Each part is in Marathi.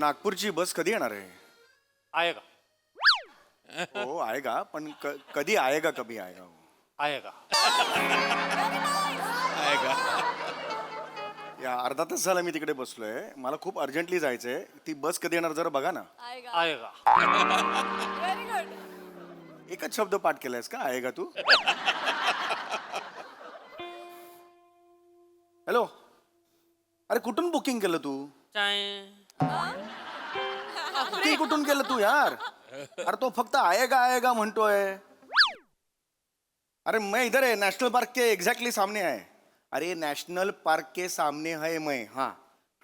नागपूरची बस कधी येणार आहे? आएगा हो आएगा, पण कधी आएगा, कभी आएगा? आएगा. या अर्धा तास झाला मी तिकडे बसलोय, मला खूप अर्जंटली जायचंय. ती बस कधी येणार जरा बघा ना. आएगा. Very good. एकच शब्द पाठ केलायस का, आएगा तू? हॅलो, अरे कुठून बुकिंग केलं तू? बुकिंग कुठून केलं तू यार? अरे तो फक्त आएगा आएगा म्हणतोय. अरे मैं इधर है, नेशनल पार्क के एग्जैक्टली सामने है. अरे नेशनल पार्क के सामने है मैं. हाँ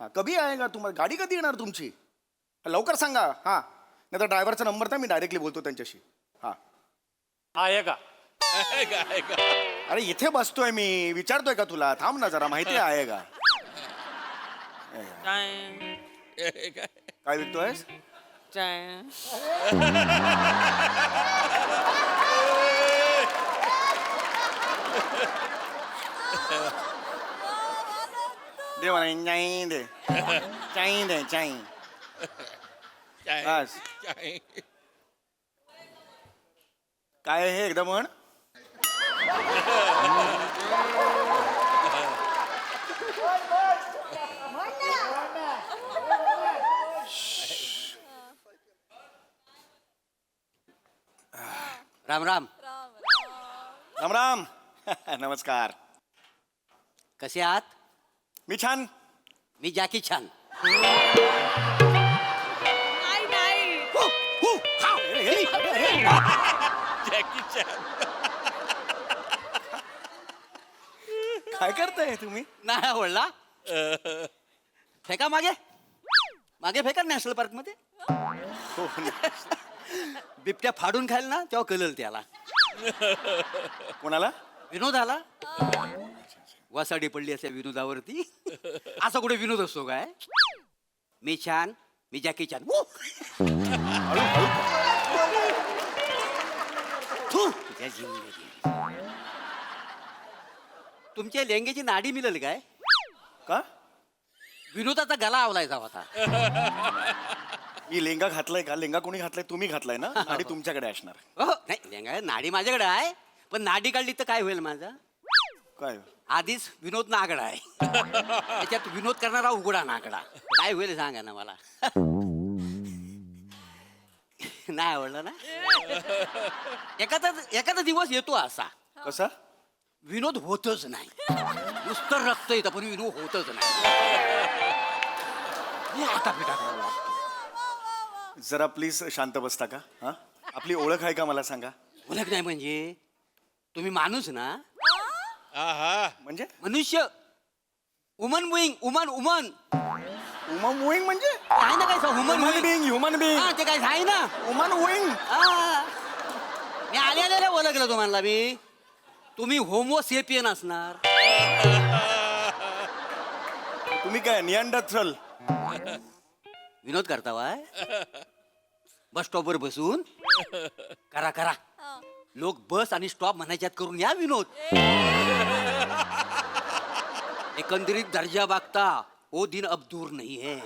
हाँ, कभी आएगा तुम्हाला? गाडी कधी येणार तुमची? लवकर सांगा. हा, नाही तर ड्रायव्हरचा नंबर द्या, मी डायरेक्टली बोलतो त्यांच्याशी. हा, आएगा. अरे इथे बसतोय मी, विचारतोय का तुला? थांब ना जरा, माहिती आहे आएगा. काय विकतोयस? दे मला चाई दे, चाई दे, चाई. बस. काय हे एकदा म्हण. राम राम. राम राम. नमस्कार. कसे आहात? मी छान. मी जॅकी छान. नाही नाही. काय करताय तुम्ही? नाही आवडला? फेका मागे, मागे फेका नॅशनल पार्क मध्ये. हो, बिबट्या फाडून खायला ना तेव्हा कळलं त्याला. कोणाला? विनोद आला. वासाडी पडली असेल विनोदावरती. असा कुठे विनोद असतो काय? मी छान, मी जॅकी छान. थू, तुझ्या जिंदगी. तुमच्या लेंगेची नाडी मिळेल काय? का? विनोदाचा गला आवलायचा होता. मी लेंगा घातलाय का? लेंगा कोणी घातलाय? तुम्ही घातलाय ना. आणि तुमच्याकडे असणार. हो नाही, लेंगा नाडी माझ्याकडे आहे, पण नाडी काढली तर काय होईल माझा? काय? आधीच विनोद नागडा आहे, त्याच्यात विनोद करणारा उघडा नागडा. काय होईल सांगा ना मला. नाही आवडलं ना? एखादा दिवस येतो असा, कसा? विनोद होतच नाही. नुसतं रक्त येतं पण विनोद होतच नाही. हे आटापिटा करावं लागतं. जरा प्लीज शांत बसता का? हा, आपली ओळख आहे का मला सांगा. ओळख नाही म्हणजे? तुम्ही माणूस ना? म्हणजे? मनुष्य. उमन बुईंग, उमन उमन. उमन वुईंग म्हणजे? आहे ना काय ह्युमन बिंग, ह्युमन बिंग. हा ते काय आहे ना. उमन वुईंग. मी आलेल्या ओळखलं तुम्हाला मी. तुम्ही होमोसेपियन असणार. तुम्ही काय निअँडरथल? विनोद करता वाय? बस स्टॉपवर बसून करा करा. लोक बस आणि स्टॉप म्हणायच्यात करून या विनोद. एकंदरीत दर्जा बागता ओ दिन अब दूर नाही है.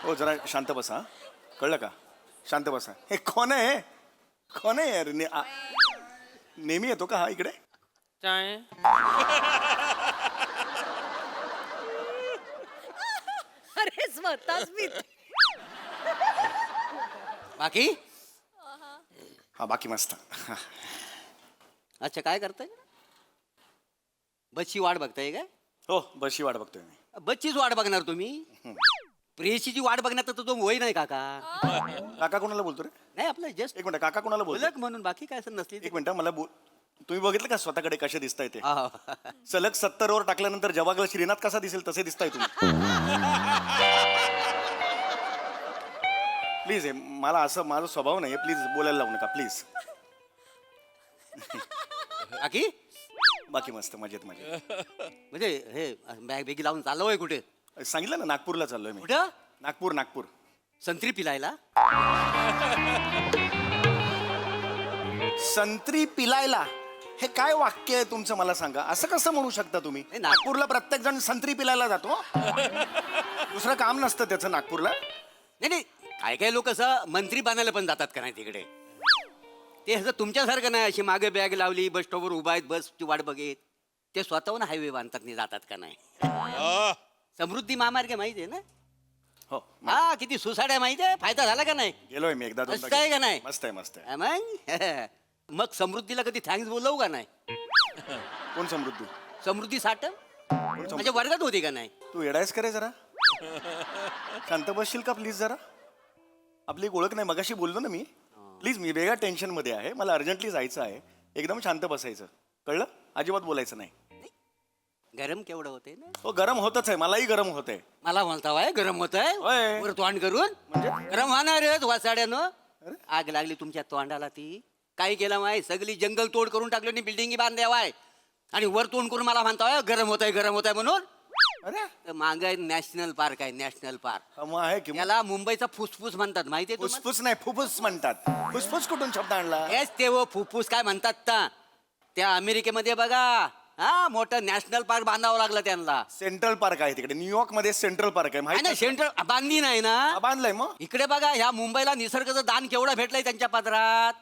हो जरा शांत बसा. कळलं का? शांत बसा. हे कोण आहे? कोण आहे यार? नेहमी येतो का हा इकडे? अरे स्वतःच मी. बाकी हा बाकी मस्त. अच्छा काय करताय? बसची वाट बघताय काय? हो बसची वाट बघतोय मी. बसचीच वाट बघणार तुम्ही? प्रेयसीची वाट बघण्यात तर तो वय नाही काका. काका कोणाला बोलतो रे? नाही आपलं जस्ट एक मिनिट, काका कोणाला बोलतो? ओळख म्हणून. बाकी काय असं नसली. एक मिनिट मला तुम्ही बघितलं का स्वतःकडे कसे दिसताय ते? हा. सलग 70 वर टाकल्यानंतर जवागल श्रीनाथ कसा दिसेल तसे दिसताय तुम्ही. प्लीज मला असं माझा स्वभाव नाही, प्लीज बोलायला लावू नका प्लीज. बाकी बाकी मस्त मजेत मजेत. म्हणजे हे बॅग बेगी लावून चाललो आहे कुठे? सांगितलं ना नागपूरला चाललोय मी. कुठं? नागपूर. नागपूर संत्री पिलायला? संत्री पिलायला? हे काय वाक्य आहे तुमचं मला सांगा. असं कसं म्हणू शकता तुम्ही? नाही, नाग- नागपूरला प्रत्येक जण संत्री पिलायला जातो. दुसरं काम नसतं त्याचं नागपूरला. नाही नाही, काय काय लोक असं मंत्री बनायला पण जातात का नाही तिकडे. ते असं तुमच्यासारखं नाही अशी मागे बॅग लावली बस स्टॉपवर उभा आहेत बसची वाट बघेत. ते स्वतःहून हायवे बांधतात नाही जातात का नाही. समृद्धी महामार्ग माहिती आहे ना. हो, हा किती सुसाड्या माहिती आहे. फायदा झाला का नाही. गेलोय मी एकदा मस्त दोनदा आहे का गेलोय. नाही? मस्त आहे मस्त आहे. हा मग मग समृद्धीला कधी थँक्स बोलवू का नाही. कोण समृद्धी? समृद्धी साठ कोण माझ्या समृद्धी? वर्गात होती का नाही. तू येडायस करे जरा. शांत बसशील का प्लीज जरा. आपली एक ओळख नाही मगाशी बोललो ना मी. प्लीज मी वेगळ्या टेन्शन मध्ये आहे. मला अर्जंटली जायचं आहे. एकदम शांत बसायचं. कळलं? अजिबात बोलायचं नाही. गरम केवढं होते ना. हो गरम होतच आहे. मलाही गरम होतंय. मला म्हणता वाय गरम होत आहे. होय. वर तोंड करून म्हणजे? गरम होणारच वासाड्यानं. अरे? आग लागली तुमच्या तोंडाला ती. काय केलं माय सगळी जंगल तोड करून टाकलं आणि बिल्डिंगी बांधल्यावाय आणि वर तोंड करून मला म्हणता गरम होत आहे म्हणून. अरे माग नॅशनल पार्क आहे नॅशनल पार्क. मग आहे की याला मुंबईचा फुसफुस म्हणतात माहितीये तुम्हाला? फुसफुस नाही फुफ्फुस म्हणतात. फुसफुस कुठून शब्द आणला? हेच ते व फुफ्फुस काय म्हणतात ना. त्या अमेरिकेमध्ये बघा हा मोठं नॅशनल पार्क बांधावं लागलं त्यांना. सेंट्रल पार्क आहे तिकडे. न्यूयॉर्क मध्ये सेंट्रल पार्क आहे आहे माहिती ना आहे? सेंट्रल बांधली नाही ना. बांधलंय मग. इकडे बघा ह्या मुंबईला निसर्गाचं दान केवढं भेटलंय त्यांच्या पदरात.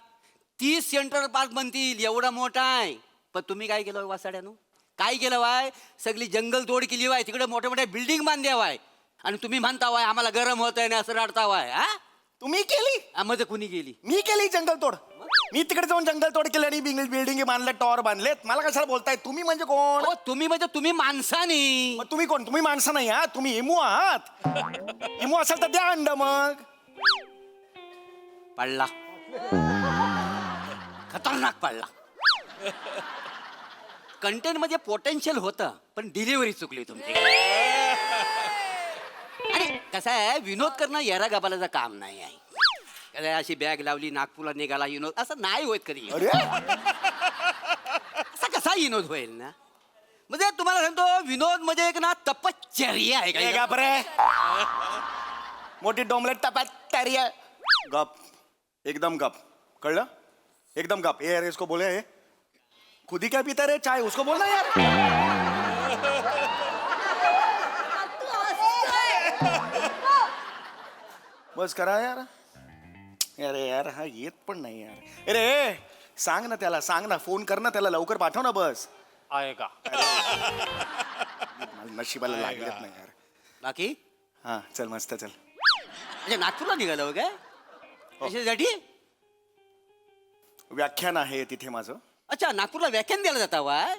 30 सेंट्रल पार्क बनतील एवढा मोठा आहे. पण तुम्ही काय केलं वासाड्यानं. काय केलं वाय सगळी जंगल तोड केली वाय. तिकडे मोठ्या मोठ्या बिल्डिंग बांधल्या वाय आणि तुम्ही म्हणता वाय आम्हाला गरम होत आहे असं रडता वाय. हा तुम्ही केली? मध्ये कुणी गेली. मी केली जंगल तोड. मी तिकडे जाऊन जंगल तोड केली आणि बिल्डिंग बांधले टॉवर बांधलेत. मला कशाला बोलताय? तुम्ही म्हणजे कोण? हो तुम्ही म्हणजे तुम्ही माणसानी. मग तुम्ही कोण? तुम्ही माणसं नाही आहात. तुम्ही इमू आहात. इमू असेल तर द्या अंड मग. पडला खतरनाक पडला. कंटेंट मध्ये पोटेन्शियल होतं पण डिलिव्हरी चुकली तुमची. आणि कसं आहे विनोद करणं येरा गबालाचं काम नाही आहे. कसं आहे, अशी बॅग लावली नागपूरला निघाला विनोद असं नाही होत कधी. अरे असा कसा विनोद होईल ना. म्हणजे तुम्हाला सांगतो विनोद म्हणजे एक ना तपश्चर्या आहे ए का. गप रे. मोठी डोमलेट टपात गप. एकदम गप. कळलं? एकदम गप. ए यार इसको बोले खुद ही क्या पीता रे चाय उसको बोलना यार. तू हसतोय. बस करा यार. अरे यार हा येत पण नाही यार. अरे सांग ना त्याला. सांग ना. फोन कर ना त्याला. लवकर पाठव ना बस. आएगा. मला नशिबाला लागलेत नाही यार. बाकी हा चल मस्त चल. म्हणजे नागपूरला निघालं हो काय कशासाठी. व्याख्यान आहे तिथे माझं. अच्छा नागपूरला व्याख्यान द्यायला जाता वाय.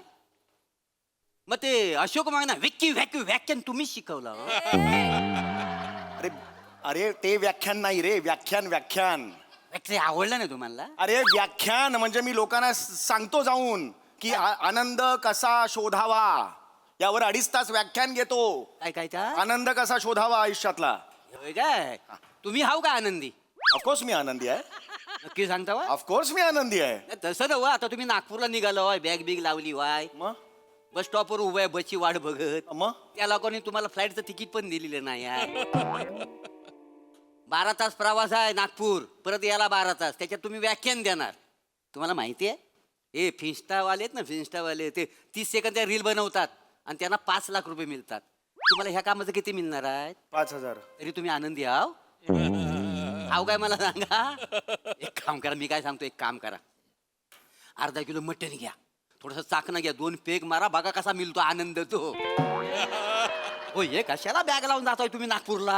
मग ते अशोक मागना व्याख्यान तुम्हीच शिकवलं हो? अरे अरे ते व्याख्यान नाही रे. व्याख्यान. ते आवडलं नाही तुम्हाला. अरे व्याख्यान म्हणजे मी लोकांना सांगतो जाऊन की आनंद कसा शोधावा यावर 2.5 तास व्याख्यान घेतो. काय काय त्या आनंद कसा शोधावा आयुष्यातला. होय काय तुम्ही हाव का आनंदी. ऑफकोर्स मी आनंदी आहे. नक्की सांगता वा. ऑफकोर्स मी आनंदी आहे. नाही, तसं नव्ह आता तुम्ही नागपूरला निघालो वाय बॅग बिग लावली वाय मग बस स्टॉपवर उभं आहे बसची वाट बघत. मग त्या लोकांनी तुम्हाला फ्लाईटचं तिकीट पण दिलेलं नाही यार. 12 तास प्रवास आहे नागपूर परत याला 12 तास त्याच्यात तुम्ही व्याख्यान देणार. तुम्हाला माहिती आहे हे फिन्स्टावाले आहेत ना फिन्स्टावाले ते 30 सेकंदच्या रील बनवतात आणि त्यांना 5 लाख रुपये मिळतात. तुम्हाला ह्या कामाचं किती मिळणार आहे. 5,000. तरी तुम्ही आनंदी आहो. हाव काय मला सांगा. एक काम करा मी काय सांगतो एक काम करा. अर्धा किलो मटण घ्या थोडस चाकणं घ्या 2 पेग मारा बघा कसा मिळतो आनंद तो. हो हे कशाला बॅग लावून जातोय तुम्ही नागपूरला.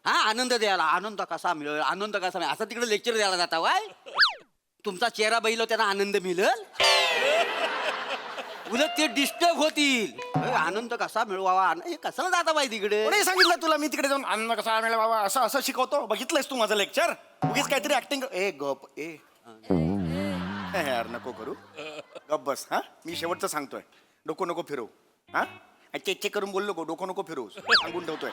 हा आनंद द्यायला. आनंद कसा मिळेल आनंद कसा मिळेल असं तिकडे लेक्चर द्यायला जाता वाय. तुमचा चेहरा बघितलं त्यांना आनंद मिळेल. उलट ते डिस्टर्ब होतील. आनंद कसा मिळवावा हे कशाला जाता बाई तिकडे. कोणी सांगितलं तुला मी तिकडे जाऊन आनंद कसा मिळेल बाबा असं असं शिकवतो. बघितलंयस तू माझं लेक्चर. उगीच काहीतरी ऍक्टिंग. ए गप ए यार नको करू. गप बस. हा मी शेवटचं सांगतोय. डोकं नको फिरवू. हा चेक करून बोललो नको. डोकं नको फिरवू. सांगून ठेवतोय.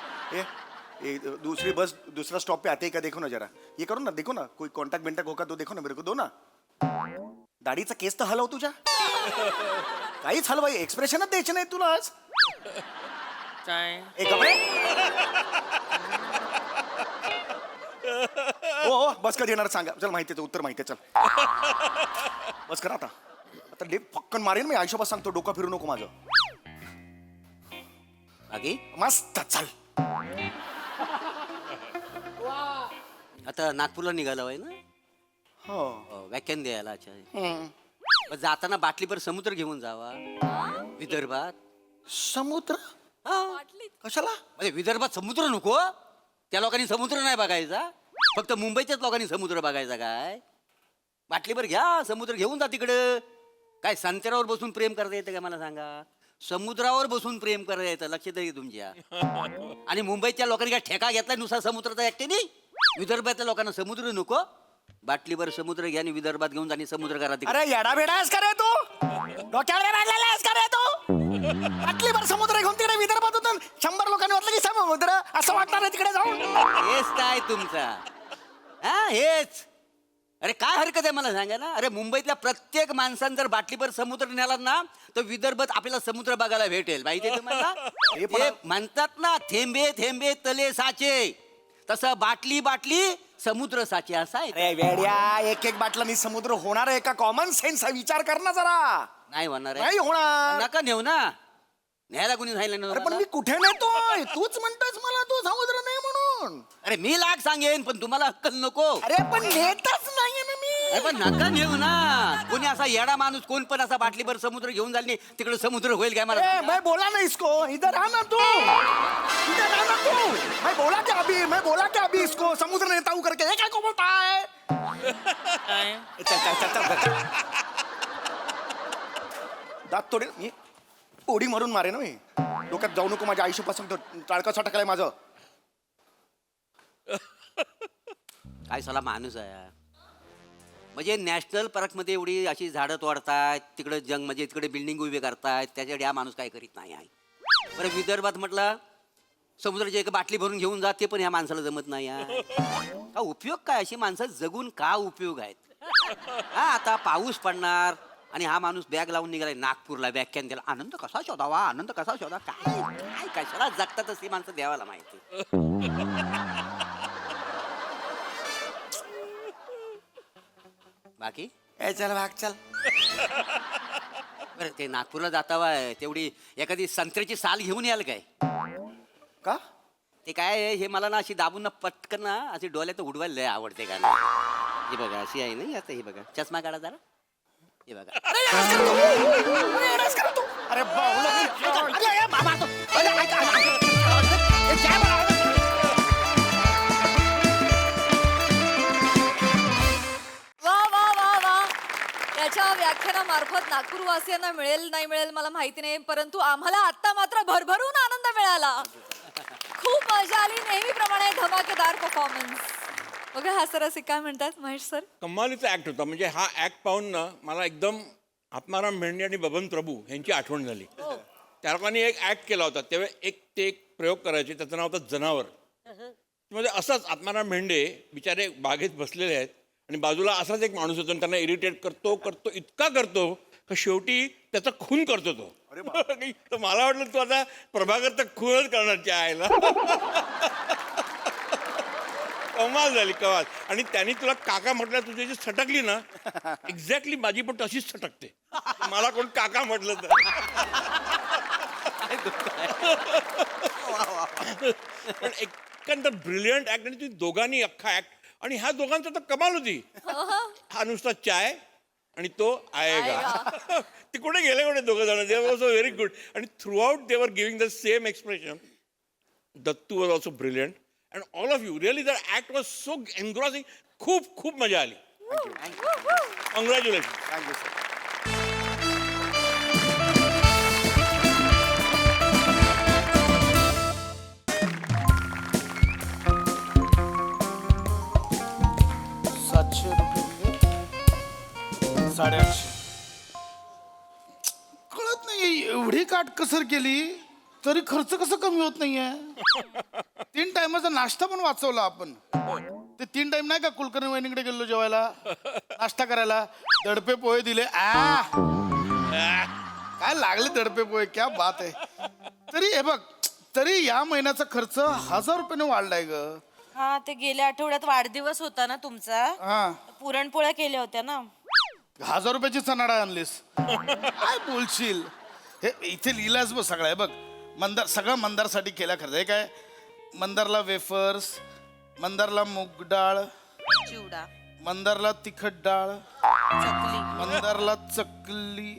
ए दूसरी बस दूसरा स्टॉप पे आते का देखो ना जरा. ये करो ना देखो ना कोई कॉन्टॅक्ट बिंटॅक्ट होगा तो देखो ना मेरे को दो ना. दाढीचा केस तर हलव तुझ्या. काहीच हलवाई एक्सप्रेशनच द्यायचे नाही तुला आज. ए गप रे. हो बस कधी येणार सांगा. चल माहिती उत्तर माहिती चल. बस करा आता. तर डे फक्कन मारेन मी, आयुष्यापास सांगतो, डोकं फिरू नको माझं. बाकी मस्त चल. आता नागपूरला निघाला आहे ना हो. व्याख्यान द्यायला. अच्छा. हम्म. मग जाताना बाटलीभर समुद्र घेऊन जावा विदर्भात. समुद्र हा. कशाला? म्हणजे विदर्भात समुद्र नको, त्या लोकांनी समुद्र नाही बघायचा, फक्त मुंबईच्याच लोकांनी समुद्र बघायचा. काय बाटलीभर घ्या, समुद्र घेऊन जा तिकडं. काय संत्र्यावर बसून प्रेम करता येतं का मला सांगा? समुद्रावर बसून प्रेम करता येतं, लक्षात आहे तुमच्या. आणि मुंबईच्या लोकांनी काय ठेका घेतला नुसार समुद्राचा एकट्याने? विदर्भातल्या लोकांना समुद्र नको, बाटलीभर समुद्र घ्या आणि विदर्भात घेऊन जा आणि समुद्र करा तिकडे. अरे येडा बेडा आहेस का रे तू? डोक्यावर बांधलेला आहेस का रे तू? बाटलीभर समुद्र घेऊन तिकडे विदर्भात होतं, 100 लोकांनी वाटलं की समुद्र असं वाटणार आहे तिकडे जाऊन. हेच काय तुमचा? हा हेच. अरे काय हरकत आहे मला सांगा ना. अरे मुंबईतल्या प्रत्येक माणसानं जर बाटलीभर समुद्र नेला ना तर विदर्भात आपल्याला समुद्र बघायला भेटेल. माहिती आहे तुम्हाला? हे म्हणतात ना, थेंबे थेंबे तले साचे, तसं बाटली बाटली समुद्र साचे असा आहे. अरे वेड्या, एक एक बाटलानी समुद्र होणार आहे का? कॉमन सेन्स विचार कर ना जरा. नाही होणार आहे. नाही होणार. नका नेऊ ना. न्यायला कुणी सांगितलं अरे पण नव्हतं? मी कुठे नेतोय? तूच म्हणतोस मला तू समुद्र नाही म्हणून. अरे मी लाख सांगेन पण तुम्हाला अक्कल नको. अरे पण नेतच नाहीये ना मी. अरे पण नका नेऊ ना. कोणी असा येडा माणूस कोण पण असा बाटलीभर समुद्र घेऊन जाईल तिकडे समुद्र होईल काय मला ए, सांगा? मैं बोला ना इसको, इधर आ ना तू. इधर आ ना तू. मैं बोला क्या अभी इसको समुद्र नेता हूं करके. ये क्या को बोलता है? चल चल चल चल चल. दात तोडे मी, उडी मारून मारे ना मी. डोक्यात जाऊ नको माझ्या आयुष्यापासून. टाळका सटकलाय माझं. काय साला माणूस आहे. म्हणजे नॅशनल पार्कमध्ये एवढी अशी झाडं तोडतायत, तिकडे जंग म्हणजे तिकडे बिल्डिंग उभे करतायत, त्याच्याकडे हा माणूस काय करीत नाही आहे. बरं विदर्भात म्हटलं समुद्राची एक बाटली भरून घेऊन जा, ते पण ह्या माणसाला जमत नाही आहे. हा उपयोग काय? अशी माणसं जगून का उपयोग आहेत? हा आता पाऊस पडणार आणि हा माणूस बॅग लावून निघालाय नागपूरला व्याख्यान द्यायला. आनंद कसा शोधावा, आनंद कसा शोधा. काय काय कशाला जगतातच ती माणसं द्यावाला माहिती. बाकी चल भाग चल. बरं ते नागपूरला जातावा तेवढी एखादी संत्र्याची साल घेऊन याल काय? का? ते काय आहे, हे मला ना अशी दाबून ना पटकन ना अशी डोळ्यात उडवायला लय आवडते का ना. हे बघा अशी आहे ना आता. हे बघा चष्मा काढा जरा. हे बघा. अरे बाबा. वा वा वा वा. याच्या व्याख्यानामार्फत नागपूरवासियांना मिळेल नाही मिळेल मला माहिती नाही, परंतु आम्हाला आता मात्र भरभरून आनंद मिळाला. खूप मजा आली. नेहमीप्रमाणे धमाकेदार परफॉर्मन्स. बघा हा सर असे काय म्हणतात महेश सर? कमालीचा ॲक्ट होता. म्हणजे हा ॲक्ट पाहून ना मला एकदम आत्माराम भेंडे आणि बबन प्रभू यांची आठवण झाली. त्या लोकांनी एक ॲक्ट केला होता तेव्हा एक प्रयोग करायचे, त्याचं नाव होतं जनावर. म्हणजे असंच आत्माराम भेंडे बिचारे बागेत बसलेले आहेत आणि बाजूला असाच एक माणूस होतो आणि त्यांना इरिटेट करतो इतका करतो का शेवटी त्याचा खून करतो तो. तर मला वाटलं तू आता प्रभाकर तर खूनच करण्याच्या आयला. कमाल झाली कमाल. आणि त्यांनी तुला काका म्हटलं, तुझी जी सटकली ना एक्झॅक्टली माझी पण तशीच सटकते. मला कोण काका म्हटलं तर. पण एकंदर ब्रिलियंट ऍक्ट. आणि तुम्ही दोघांनी अख्खा ऍक्ट. आणि ह्या दोघांचा तर कमाल होती. हा नुसता चाय आणि तो आएगा. ते कुठे गेले कुठे दोघं जण. They was very good. आणि throughout they were giving the same expression. Dattu was also brilliant. And all of you really the act was so engrossing. खूप खूप मजा आली. कॉंग्रॅच्युलेशन. Thank you sir. कळत नाही एवढी काटकसर केली तरी खर्च कसं कमी होत नाहीये. 3 टायमाचा नाश्ता पण वाचवला आपण. ते 3 टाइम नाही का कुलकर्णी वहिनीकडे गेलो जेवायला नाश्ता करायला. दडपे पोहे दिले. काय लागले दडपे पोहे. क्या बात आहे. तरी हे बघ, तरी या महिन्याचा खर्च 1000 रुपयाने वाढलाय ग. हा ते गेल्या आठवड्यात वाढदिवस होता ना तुमचा. हा पुरणपोळ्या केल्या होत्या ना. 1000 रुपयाची चणा डाळ आणलीस काय बोलशील. हे इथे लिहिलास बघ सगळं आहे बघ. मंदार सगळं मंदारसाठी केला खरं हे काय. मंदारला वेफर्स, मंदारला मूग डाळ, चिवडा, मंदारला तिखट डाळ, चकली, मंदारला चकली,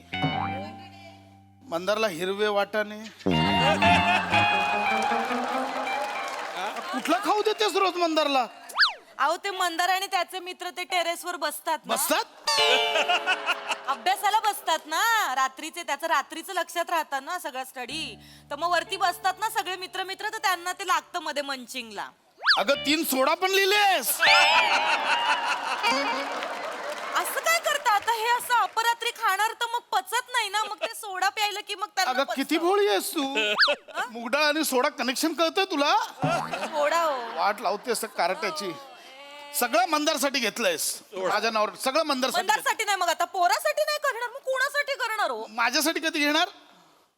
मंदारला हिरवे वाटाणे. कुठला खाऊ देतेस रोज मंदारला. अहो ते मंदार आणि त्याचे मित्र ते टेरेसवर बसतात ना. बसतात अभ्यासाला बसतात ना रात्रीचे. त्याचं रात्रीचं लक्षात राहतं ना सगळं स्टडी. तर मग वरती बसतात ना सगळे मित्र मित्र, तर त्यांना ते लागतं मध्ये मंचिंगला. अगं 3 सोडा पण लिहिलेस. असं काय करता आता हे असं अपरात्री खाणार तर मग पचत नाही ना. मग ते सोडा प्यायलं की मग त्यांना अगं किती भोळी आहेस तू. मुगडाळ आणि सोडा कनेक्शन कळतंय तुला. सोडा हो. वाट लावते असं कारट्याची. सगळं मंदारसाठी घेतलंयस माझ्या नावावर. सगळं मंदारसाठी घेतलंय. मंदारसाठी नाही मग आता पोरासाठी नाही करणार मग कोणासाठी करणार हो. माझ्यासाठी कधी घेणार.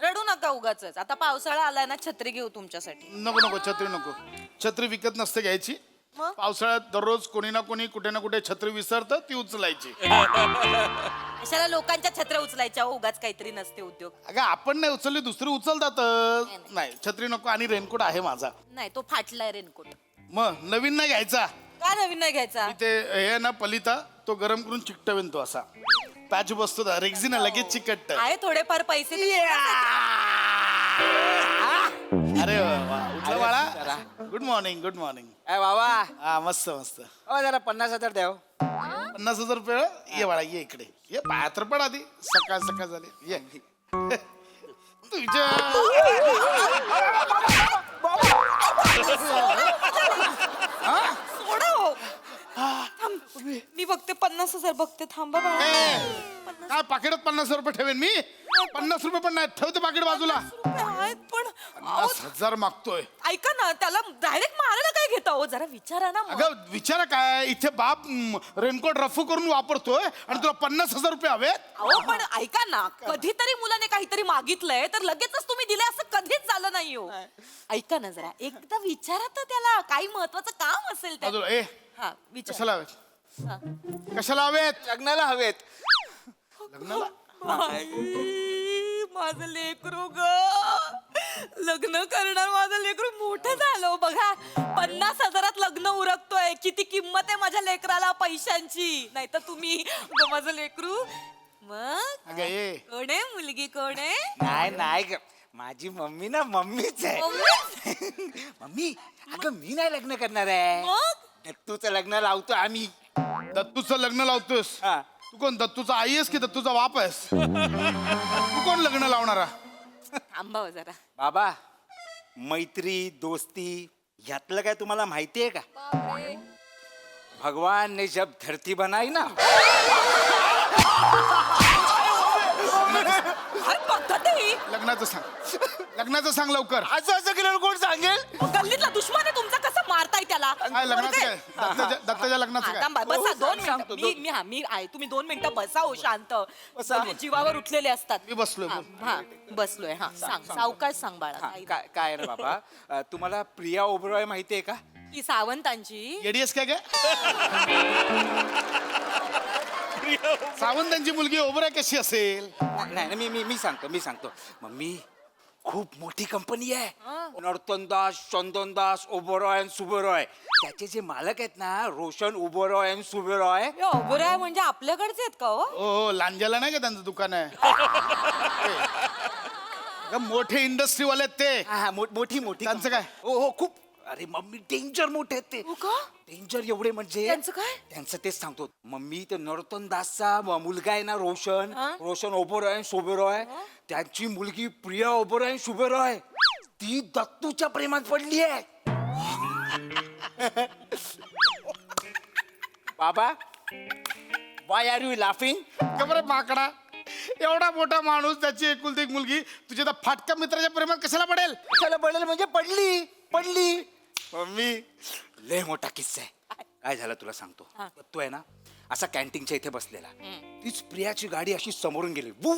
रडू नका उगाच. आता पावसाळा आलाय ना, छत्री घेऊ तुमच्यासाठी. नको नको छत्री नको. छत्री विकत नसते घ्यायची. मग? पावसाळ्यात दररोज कोणी ना कोणी कुठे ना कुठे छत्री विसरतं ती उचलायची. अशाला लोकांच्या छत्र्या उचलायच्या हो, उगाच काहीतरी नसते उद्योग. अगं आपण नाही उचलली दुसरी उचलतात. नाही छत्री नको. आणि रेनकोट आहे माझा. नाही तो फाटलाय रेनकोट. मग नवीन नाही घ्यायचा. का नवीन नाही घ्यायचा. ते हे ना पलिता तो गरम करून चिकटवेन तो असा पॅच बसतो रेक्झिना लगेच चिकटत. आहे थोडेफार पैसे ते अरे वा उठला बाळा. Good morning good morning. बाबा हा मस्त मस्त. जरा 50,000 द्या. 50,000 रुपये. ये बाळा ये इकडे ये. पाया तर पड आधी. सकाळ सकाळ झाली ये. तुझ्या सोडा हो. थांब. मी बघते 50,000 बघते. थांबा बाळा. काय पाकिटात 50,000 रुपये ठेवेन मी. 50 रुपये पण नाही. ठेवते पाकिट बाजूला. रुपये आहेत पण 50,000 मागतोय. ऐका ना, त्याला डायरेक्ट मारायला काय घेता हो. जरा विचारा ना मग. अगं विचारा काय इथे बाप रेनकोट रफू करून वापरतोय आणि तुला 50,000 रुपये हवेत. अहो पण ऐका ना, कधीतरी मुलाने काहीतरी मागितलंय तर लगेचच तुम्ही दिले असं कधीच झालं नाही हो. ऐका ना जरा एकदा विचारा तर त्याला. काही महत्वाचं काम असेल त्या. बाजूला ए हा विचार. कशाला हवेत. हा. कशाला हवेत. लग्नाला हवेत. लग्नाला बाई, माझं लेकरू ग. लग्न करणार माझं लेकरू मोठं झालं हो. बघा 50,000 लग्न उरकतोय. किती किंमत आहे माझ्या लेकराला पैशांची. नाही तर तुम्ही ग माझं लेकरू. मग अगं ये. कोण आहे मुलगी. कोण आहे. नाही नाही ग. माझी मम्मी ना मम्मीच आहे. मम्मी? मम्मी अगं मी नाही लग्न करणार आहे. मग दत्तूचं लग्न लावतो आम्ही. दत्तूचं लग्न लावतोस. हा. तू कोण दत्तूचा आई आहेस की दत्तूचा बाप आहेस. तू कोण लग्न लावणारा. थांबा हो जरा. बाबा मैत्री दोस्ती ह्यातलं काय तुम्हाला माहिती आहे का. भगवान ने जब धरती बनाई ना. काय पद्धत आहे ही? लग्नाचं सांग. लग्नाचं सांग लवकर. असं असं केल्यावर कोण सांगेल. गल्लीतला दुश्मन आहे तुमचा. कसं मारताय त्याला. काय लग्नाचं काय. दत्ताच्या लग्नाचं हा, काय. थांबा, बसा 2 सांगतो, मिनिटं. मी आहे. तुम्ही 2 मिनिटं बसा हो शांत. जीवावर उठलेले असतात. मी बसलोय हा, बोल. हा, बसलोय. हा सांग. सावकाश सांग बाळा. हा, काही नाही. काय काय रे बाबा तुम्हाला प्रिया ओबरॉय माहिती आहे का. ही सावंतांची. येडीएस काय काय. सावंतांची मुलगी ओबराय कशी असेल. नाही नाही, मी सांगतो मम्मी खूप मोठी कंपनी आहे. नर्तन दास चंदन दास ओबरॉय अँड सुबरॉय. त्याचे जे मालक आहेत ना रोशन ओबरॉय अँड सुबरॉय. ओबराय म्हणजे आपल्याकडचे आहेत का हो. हो लांजाला नाही का त्यांचं दुकान आहे. अगं, मोठे इंडस्ट्रीवाले आहेत ते. हा मोठी मोठी त्यांचं काय? हो हो खूप. अरे मम्मी डेंजर मोठे आहेत ते. हो का? डेंजर एवढे म्हणजे. त्यांचं काय? त्यांचं तेच सांगतो मम्मी. ते नर्तन दासचा मुलगा आहे ना रोशन. हा? रोशन ओबरॉय अँड सुबरॉय. त्यांची मुलगी प्रिया ओबरॉय अँड सुबरॉय ती दत्तूच्या प्रेमात पडली आहे. बाबा वाय आर यू लाफिंग. खबर माकडा. एवढा मोठा माणूस त्याची एकुलती एक मुलगी तुझ्या त्या फाटक्या मित्राच्या प्रेमात कशाला पडेल. त्याला पडेल म्हणजे पडली. मम्मी लय मोठा किस्सा आहे. काय झालं तुला सांगतो. तो आहे ना असा कॅन्टीनच्या इथे बसलेला. तीच प्रियाची गाडी अशी समोरून गेली. वू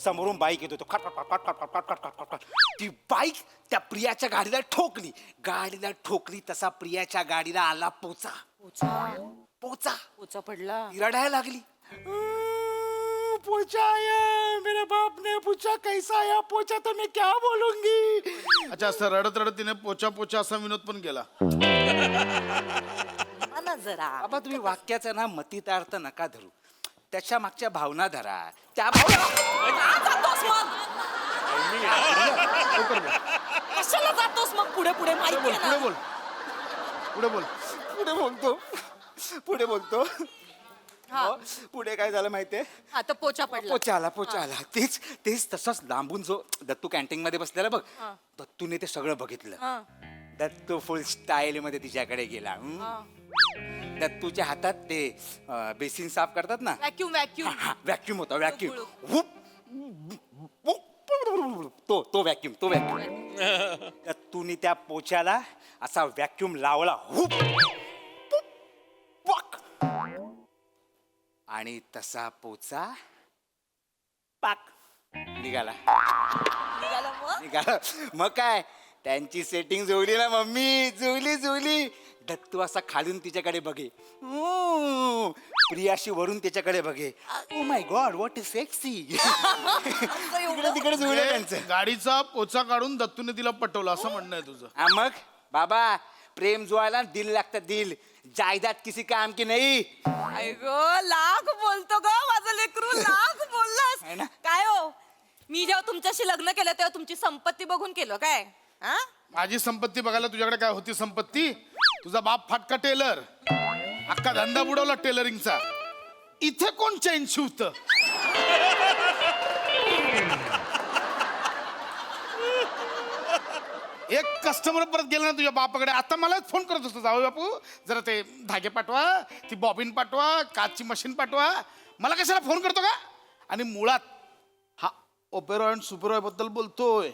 समोरून बाईक येतो. खट खट खट खट खट खट खट खट खट. ती बाईक त्या प्रियाच्या गाडीला ठोकली. तसा प्रियाच्या गाडीला आला पोचा. पोचा पोचा पोचा पडला. ती रडायला लागली. पोछा आया, मेरे बाप ने पूछा कैसा आया पोछा, तो मैं क्या बोलूंगी. अच्छा असं रडत रडत तिने पोचा पोचा असा विनोद पण केला. हा ना जरा बाबा तुम्ही वाक्याचा ना मतितार्थ नका धरू, त्याच्या मागच्या भावना धरा. त्या भावना का जातोस मग लवकर बोल, कशाला जातोस मग पुढे पुढे माहिती पुढे आहे बोल, ना पुढे बोल. पुढे बोलतो. हा. हो, पुढे काय झालं माहितीये, हा तर पोचा पडला पोचा आला. तेच तसंच लांबून जो दत्तू कॅन्टीन मध्ये बसलेला बघ, दत्तूने ते सगळं बघितलं. हा. दत्तू फुल स्टाईल मध्ये तिच्याकडे गेला. दत्तूच्या हातात ते बेसिन साफ करतात ना, व्हॅक्यूम व्हॅक्यूम व्हॅक्यूम होता, व्हॅक्यूम. तो व्हॅक्यूम दत्तूने त्या पोछ्याला असा व्हॅक्यूम लावला. हुप, पुप, पक. आणि तसा पोचा पाक निघाला. मग काय त्यांची सेटिंग जुळली ना मम्मी, जुळली. दत्तू असा खालून तिच्याकडे बघे, प्रियाशी वरून त्याच्याकडे बघे. Oh my god what is sexy. तिकडे जुळलं त्यांचं. गाडीचा पोचा काढून दत्तूने तिला पटवलं असं म्हणणं आहे तुझं. हा मग बाबा, प्रेम जुळायला दिल लागतं, दिल. जायदाद किसी काम की नाही. गो लाख बोलतो ग माझं लेकरू, लाख है बोललास ना? काय हो, मी जेव्हा तुमच्याशी लग्न केलं तेव्हा तुमची संपत्ती बघून केलं काय? हा माझी संपत्ती बघायला तुझ्याकडे काय होती संपत्ती? तुझा बाप फाटका टेलर, अख्खा धंदा बुडवला टेलरिंगचा. इथे कोण चेन शिवत? एक कस्टमर परत गेला ना तुझ्या बापाकडे, आता मलाच फोन करत असतो, जाऊ बापू जरा ते धागे पाठवा, ती बॉबिन पाठवा, काचची मशीन पाठवा. मला कशाला फोन करतो का? आणि मुळात हा ओपेरॉय आणि सुपरॉय बद्दल बोलतोय,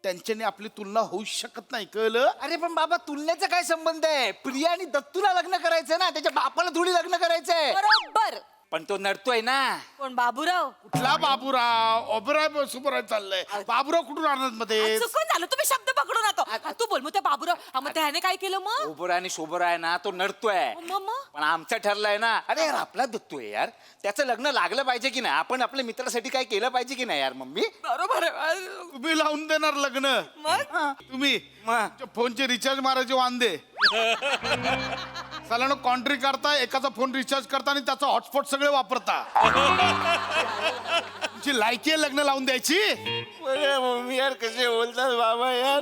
त्यांच्याने आपली तुलना होऊ शकत नाही, कळलं? अरे पण बाबा, तुलनेचा काय संबंध आहे? प्रिया आणि दत्तूला लग्न करायचंय ना, त्याच्या बापाला थोडी लग्न करायचंय. बरोबर. पण तो नडतोय ना. कोण बाबूराव? कुठला बाबूराव? ओपेरॉय सुपरॉय चाललंय. बाबूराव कुठून आणत मध्ये? चुकून झालं, तुम्ही शब्द पकडू नका. तू बोल मग त्या बाबूराव. हा मग त्याने काय केलं मग? ओबरा आणि शोभरा आहे ना, तो नडतोय. मग पण आमचं ठरलंय ना, अरे यार आपला दत्तू आहे यार, त्याचं लग्न लागलं पाहिजे की नाही? आपण आपल्या मित्रासाठी काय केलं पाहिजे की नाही यार मम्मी? बरोबर आहे. तुम्ही लावून देणार लग्न? मग तुम्ही मग? तुमच्या फोनचे रिचार्ज मारायचे वांदे. सालानो कॉन्ट्री करता, एकाचा फोन रिचार्ज करता आणि त्याचा हॉटस्पॉट सगळे वापरता. तुमची लायकी आहे लग्न लावून द्यायची? मम्मी यार कसे बोलतात बाबा यार,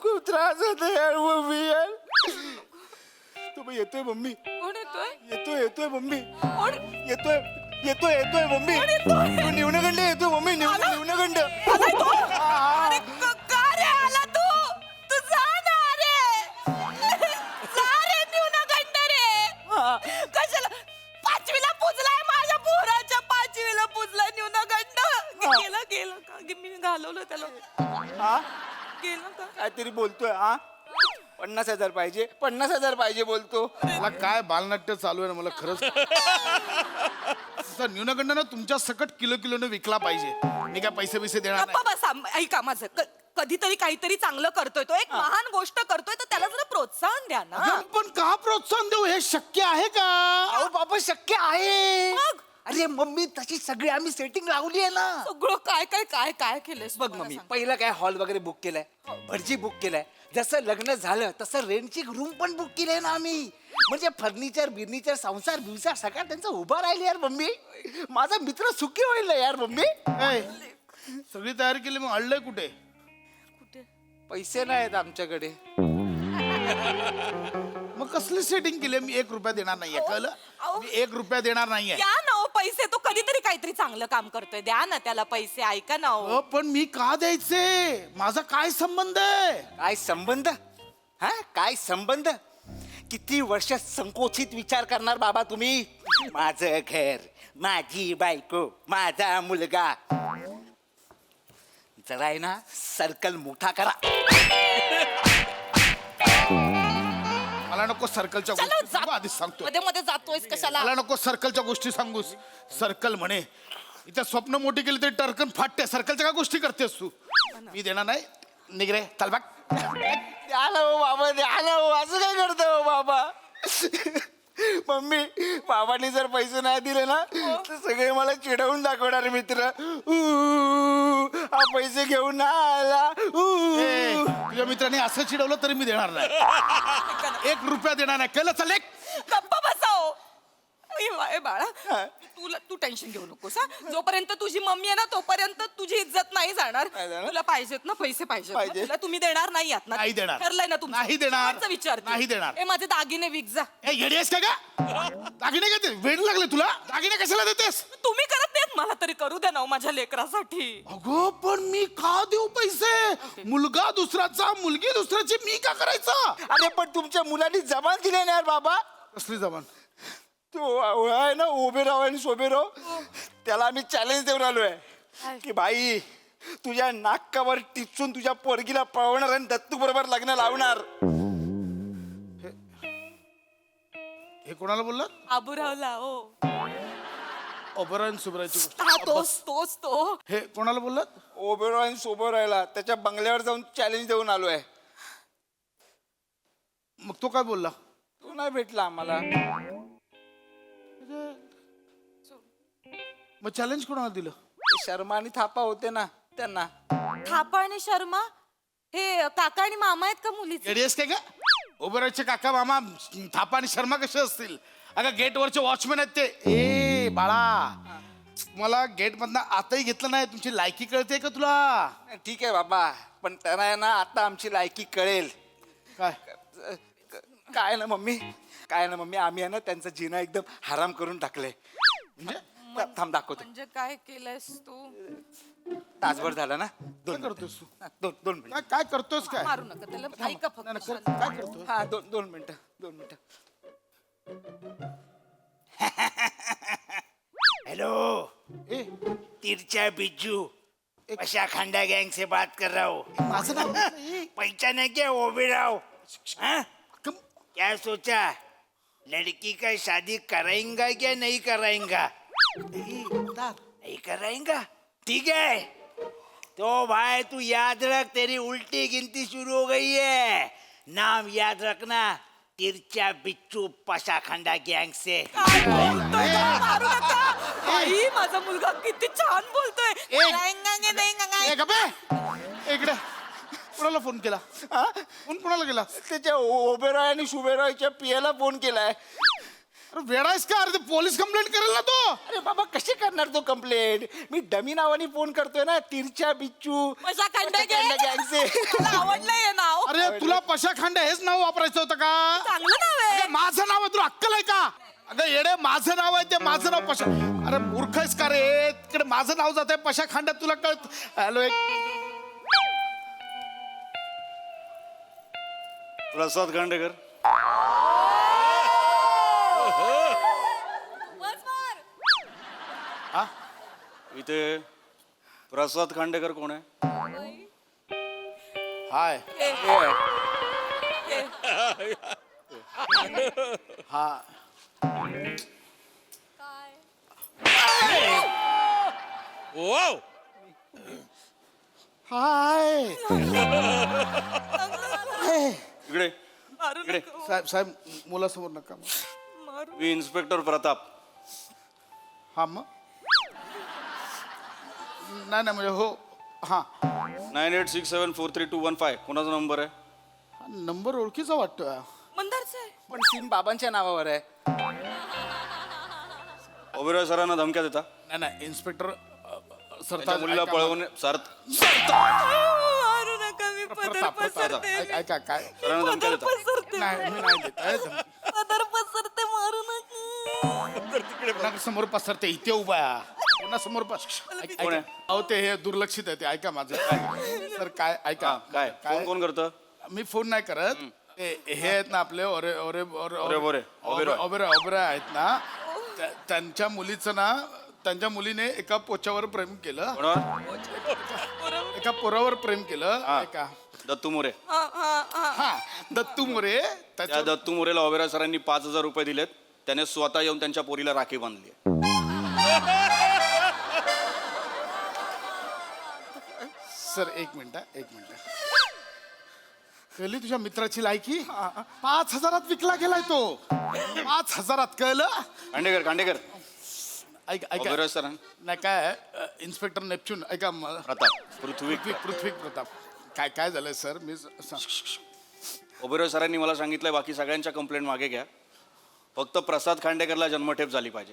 खूप त्रास होतो यार मम्मी यार. तुम्ही येतोय मम्मी, कोण येतोय? येतोय मम्मी, कोण? येतोय मम्मी. न्यूनगंड येतोय मम्मी, न्यूनगंड. अरे का रे आला तू? तू जा ना रे. जा रे न्यूनगंड रे. कशाला 5वीला पुजलाय माझ्या पोराच्या, 5वीला पुजलाय न्यूनगंड. गेलं का? मी घालवलं त्याला. गेलं का? काहीतरी बोलतोय. हा 50,000 पाहिजे, 50,000 पाहिजे बोलतो. मला काय बालनाट्य चालू आहे ना, मला खरंच न्यूनगंड ना तुमच्या सकट किलोने विकला पाहिजे. मी काय पैसे देणार नाही. गप्पा बसा. ऐका माझं, कधीतरी काहीतरी चांगलं करतोय तो, एक महान गोष्ट करतोय, तर त्याला जरा प्रोत्साहन द्या ना. अगं, पण का प्रोत्साहन देऊ? हे शक्य आहे का? अहो बाबा शक्य आहे. मग? अरे मम्मी तशी सगळी आम्ही सेटिंग लावली आहे ना. सगळं काय केलंस? बघ मम्मी, पहिलं काय हॉल वगैरे बुक केलाय, भटजी बुक केलाय. जसं लग्न झालं तसं रेंटची रूम पण बुक केली आहे ना आम्ही. म्हणजे फर्निचर संसार सगळं त्यांचं उभा राहिली यार मम्मी. माझा मित्र सुखी होईल ना यार मम्मी. ए, सगळी तयारी केली, मग अडलंय कुठे? पैसे नाहीत आमच्याकडे. मग कसली सेटिंग केली? मी 1 रुपया देणार नाहीये, कळलं? अहो. मी 1 रुपया देणार नाहीये. द्या ना हो पैसे, तो कधीतरी काहीतरी चांगलं काम करतोय, द्या ना त्याला पैसे. ऐका ना हो. पण मी का द्यायचे? माझा काय संबंध आहे? काय संबंध? हा काय संबंध? किती वर्ष संकोचित विचार करणार बाबा तुम्ही? माझं घर, माझी बायको, माझा मुलगा. जरा आहे ना सर्कल मोठा करा. मला नको सर्कलच्या चला, गोष्टी जा. सांगू, आधीच सांगतो. मध्ये जातोयस कशाला? मला नको सर्कलच्या गोष्टी सांगूस. सर्कल म्हणे इथं स्वप्न मोठी केली तरी टर्कन फाटते. सर्कलच्या काय गोष्टी करतेस तू? मी देणार नाही. निघ रे, चल बघ. द्या ना हो बाबा, द्या ना हो. असं काय करतो हो बाबा? मम्मी बाबांनी जर पैसे नाही दिले ना तर सगळे मला चिडवून दाखवणार मित्र हा पैसे घेऊन ना आला तुझ्या मित्राने असं चिडवलं तरी मी देणार नाही. 1 रुपया देणार नाही. कळलं? चल एक. गप्पा बसाव बाळा तू टेन्शन घेऊ नकोस हा. जोपर्यंत तुझी मम्मी आहे ना तोपर्यंत तुझी इज्जत नाही जाणार. नाही जाणार? तुला पाहिजेत ना पैसे पाहिजेत ना? पाहिजे. तुला तुम्ही देणार नाही आहात ना? नाही देणार. ठरलंय ना तुमचं? नाही देणार. शेवटचं विचारते. नाही देणार. ए माझे दागिने विक जा. ए येडी आहेस का दागिने का ते वेळ लागले तुला? दागिने कशाला देतेस? तुम्ही करत नाहीत मला तरी करू द्या ना हो माझ्या लेकरासाठी. अगो पण मी का देऊ पैसे? मुलगा दुसऱ्याचा मुलगी दुसऱ्याची मी का करायचा? अरे पण तुमच्या मुलांनी जबान दिले नाही यार बाबा. कसली जबान? तो आहे ना उभेराव आणि सोबेराव त्याला आम्ही चॅलेंज देऊन आलोय की भाई तुझ्या नाकावर टिचून तुझ्या पोरगीला पळवणार आणि दत्तू बरोबर लग्न लावणार. हे कोणाला बोलला? आबुरावला हो. ओबरायन सुबरायची गोष्ट. हा तोच तो. हे कोणाला बोललात? ओबेराव आणि सोबेरावला त्याच्या बंगल्यावर जाऊन चॅलेंज देऊन आलोय. मग तो काय बोलला? तो नाही भेटला आम्हाला. मग चॅलेंज कोणाला दिलं? शर्मा आणि थापा होते ना त्यांना. थापा आणि शर्मा हे काका आणि मामा आहेत का मुलीचे? येडी आहेस काय का? ओबरायचे काका मामा थापा आणि शर्मा कसे असतील? अगं गेटवरचे वॉचमॅन आहेत ते. ए बाळा मला गेट मधनं आताही घेतलं नाही. तुमची लायकी कळते का तुला? ठीक आहे बाबा पण त्यांना आहे ना आता आमची लायकी कळेल. काय काय ना मम्मी आम्ही आहे ना त्यांचं जिना एकदम हराम करून टाकले. म्हणजे थांब दाखवतो. म्हणजे काय केलंयस तू? तासभर झाला ना. काय करतोस तू? दोन मिनिट. काय करतोस काय? मारू नका त्याला. ऐका फक्त. नाही, नाही, काय करतोय? हा दोन मिनिटं. हेलो ए तिरछा बिज्जू पशा खंडा गैंग से बात कर रहा हूँ. माझं नाव ए, पहचाने क्या ओबेराव? हाँ? कम- क्या सोचा लड़की का शादी कराएंगा क्या नहीं कराएंगा? नहीं कराएंगा ठीक है तो भाई तू याद रख तेरी उल्टी गिनती शुरू हो गई है. नाम याद रखना तिरछा बिच्चू पशाखंडा गैंग से. मारू नका. आई माझा मुलगा किती छान बोलतोय. ए, गप्पे. इकडे कोणाला फोन केला? फोन कोणाला केला? त्याच्या ओबेराय आणि शुबेरायच्या पियाला फोन केलाय. अरे वेडा आहेस का? अरे ते पोलीस कंप्लेंट करेल ना तो. अरे बाबा कशी करणार तो कंप्लेंट? मी डमी नावाने फोन करतोय ना तिरछा बिच्चू माझा खंडा गँग से. मला आवडलंय हे नाव. अरे तुला पशा खांडे हेच नाव वापरायचं होतं का? चांगलं नाव आहे. अगं, माझं नाव आहे तुला अक्कल आहे का? अगं येडे माझं नाव आहे ते माझं नाव पशा. अरे मूर्ख आहेस का रे? तिकडे माझं नाव जात आहे पशा खांड्यात तुला कळत? हॅलो एक प्रसाद खांडेकर. हा? इथे प्रसाद खांडेकर कोण आहे? हाय हा वाव हाय इकडे मारू इकडे. नका. साहेब मुलासमोर नका. मारू. मी इन्स्पेक्टर प्रताप. हा मग नाही नाही म्हणजे हो हा 9867432215 कोणाचा नंबर आहे? हा नंबर ओळखीचा वाटतोय. मंदारचं आहे. पण सिम बाबांच्या नावावर आहे. ओबेरॉय सरांना धमक्या देता? नाही नाही इन्स्पेक्टर त्याच्या मुलीला पळवून सर मारू नका. मी पदर पसरते. ऐका काय सरांना धमक्या पदर देता? पसरते. नाही मी नाही देत आहे. पदर पसरते. मारू नका. कोणा समोर पसरते इथे उभा कोणा समोर कोण आहे? अहो ते हे दुर्लक्षित आहे ते ऐका माझं सर काय ऐका हा, काय फोन कोण करतं? मी फोन नाही करत हे आहेत ना आपले ओरे ओरे ओरे बोरे, ओबेरॉय. ओबेरॉय ओबेरॉय आहेत ना त्यांच्या मुलीचं ना त्यांच्या मुलीने एका पोच्यावर प्रेम केलं. कोणावर? एका पोरावर प्रेम केलं. हा. ऐका दत्तू मोरे. हा दत्तू मोरे त्या त्याच्या दत्तू मोरेला ओबेरॉय सरांनी 5,000 रुपये दिलेत. त्याने स्वतः येऊन त्यांच्या पोरीला राखी बांधली. सर एक मिनिट कळली तुझ्या मित्राची लायकी 5,000 विकला गेलाय तो 5,000 कळलं. खांडेकर ऐका ऐका ओबेरॉय सर नाही काय इन्स्पेक्टर नेपच्यून ऐका प्रताप पृथ्वी प्रताप काय काय झालंय सर मी ओबेरॉय सरांनी मला सांगितलंय बाकी सगळ्यांच्या कंप्लेंट मागे घ्या, फक्त प्रसाद खांडेकरला जन्मठेप झाली पाहिजे.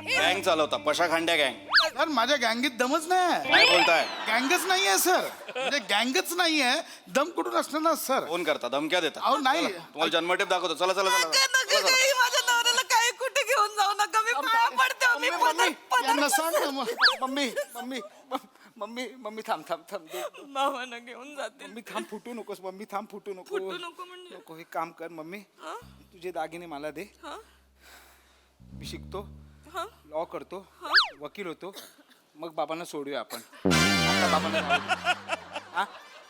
गँग चालवता पशा खांड्या गँग. सर माझ्या गँगीत दमच नाही. काय बोलताय? गँगच नाहीये सर, म्हणजे गँगच नाहीये. दम कुठून असणार ना सर. फोन करता धमक्या देता. अहो नाही. चला, तुम्हाला जन्मठेप दाखवतो. चला चला चला, नका, चला, नका, चला. काही माझ्या नवऱ्याला काही कुठे घेऊन जाऊ नका. मी पाया पडते हो, मी यांना सांग ना मग. मम्मी थांब मामानं घेऊन जाते. मम्मी थांब फुटू नकोस मम्मी थांब फुटू नको फुटू नको म्हणजे? नको हे काम कर मम्मी तुझे दागिने मला दे मी शिकतो लॉ करतो वकील होतो मग बाबांना सोडूया आपण आता बाबांना जाऊ दे.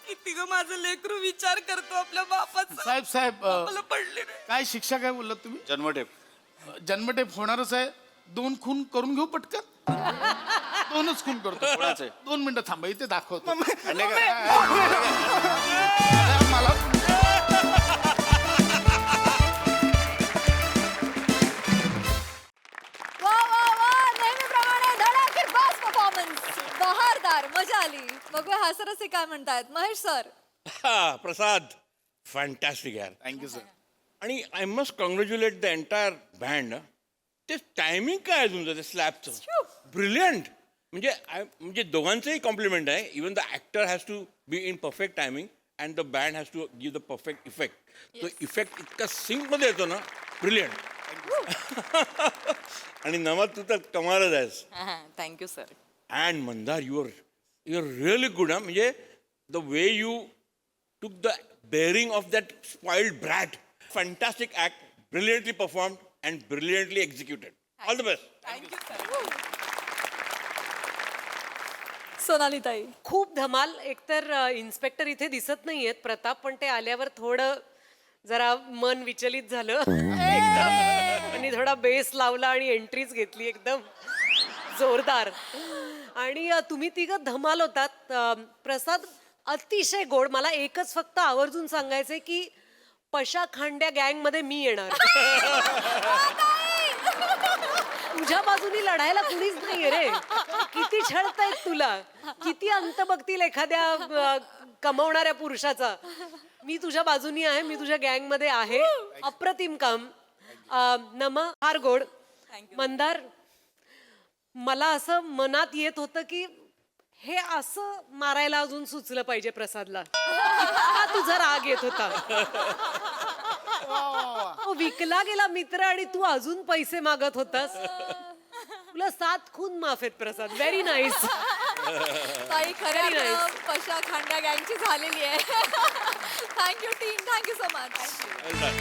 किती ग माझं लेकरू विचार करतो आपल्या बापाचा. साहेब मला पडले नाही. काय शिक्षा काय बोललात तुम्ही. जन्मठेप जन्मठेप होणारच आहे. 2 खून करून घेऊ पटकन. 2च खून करतो. कोणाचे? 2 मिनिटं थांबा इथे दाखवतो. खांडेकर मला वा वा वा नेहमीप्रमाणे धडाकेर बॉस परफॉर्मन्स. बहारदार, मजा आली. बघूया हासरसे काय म्हणतायत महेश सर. प्रसाद फॅन्टॅस्टिक यार. Thank you sir. आणि I must congratulate the entire band. ते टायमिंग काय आहे तुमचं ते स्लॅबचं ब्रिलियंट. म्हणजे दोघांचंही कॉम्प्लिमेंट आहे. Even the actor has to be in perfect timing and the band has to give the perfect effect. तो इफेक्ट इतका सिंकमध्ये येतो ना, ब्रिलियंट. आणि नमत तू तर कमालच आहेस. Thank you sir. And Mandar you are really good. म्हणजे the way you took the bearing of that spoiled brat. Fantastic act, brilliantly performed and brilliantly executed. All the best. Thank you sir. Sonali ताई. खूप धमाल. एकतर इन्स्पेक्टर इथे दिसत नाहीयेत प्रताप, पण ते आल्यावर थोडं जरा मन विचलित झालं एकदम. आणि थोडा बेस लावला आणि एंट्रीज घेतली एकदम जोरदार. आणि तुम्ही तिघं धमाल होतात. प्रसाद अतिशय गोड. मला एकच फक्त आवर्जून सांगायचंय की पशा खांड्या गँग मध्ये मी येणार. तुझ्या बाजूनी लढायला कुणीच नाहीये रे. किती छळतायत तुला, किती अंत बघतील एखाद्या कमवणाऱ्या पुरुषाचा. मी तुझ्या बाजूनी आहे, मी तुझ्या गँग मध्ये आहे. अप्रतिम काम. नमा फार गोड. मंदार मला असं मनात येत होतं की हे असं मारायला अजून सुचलं पाहिजे प्रसादला. इतका तुझा राग येत होता. विकला गेला मित्र आणि तू अजून पैसे मागत होतास. तुला 7 खून माफ आहेत प्रसाद. Very nice. ताई खरं Very nice. पशा खांड्या गँगची झालेली आहे. Thank you team, thank you so much. Well done.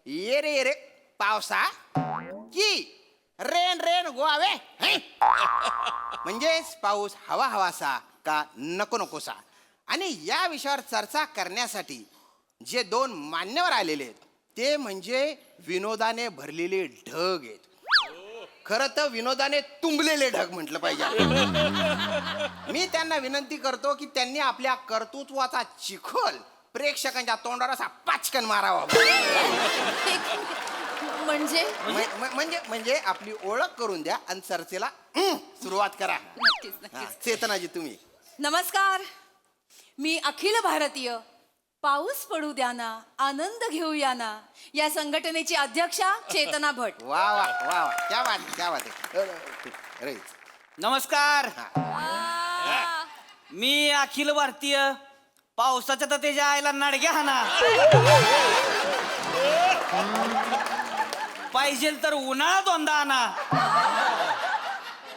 ये रे पावसा की रेन गोवावे म्हणजेच पाऊस हवा हवासा का नको नकोसा. आणि या विषयावर चर्चा करण्यासाठी जे 2 मान्यवर आलेले आहेत ते म्हणजे विनोदाने भरलेले ढग आहेत. खरं तर विनोदाने तुंबलेले ढग म्हटलं पाहिजे. मी त्यांना विनंती करतो की त्यांनी आपल्या कर्तृत्वाचा चिखल प्रेक्षकांच्या तोंडावर असा पाचकन मारावा. म्हणजे म्हणजे आपली ओळख करून द्या आणि चर्चेला सुरुवात करा. हा, चेतनाजी तुम्ही. नमस्कार. मी अखिल भारतीय पाऊस पडू द्या ना आनंद घेऊया ना या संघटनेची अध्यक्षा चेतना भट. वा वा वा वा क्या बात क्या बात आहे. अरे नमस्कार. मी अखिल भारतीय पावसाच्या तर त्याच्या आईला नाडग्या हाना पाहिजे तर उन्हाळा दोनदा आणा.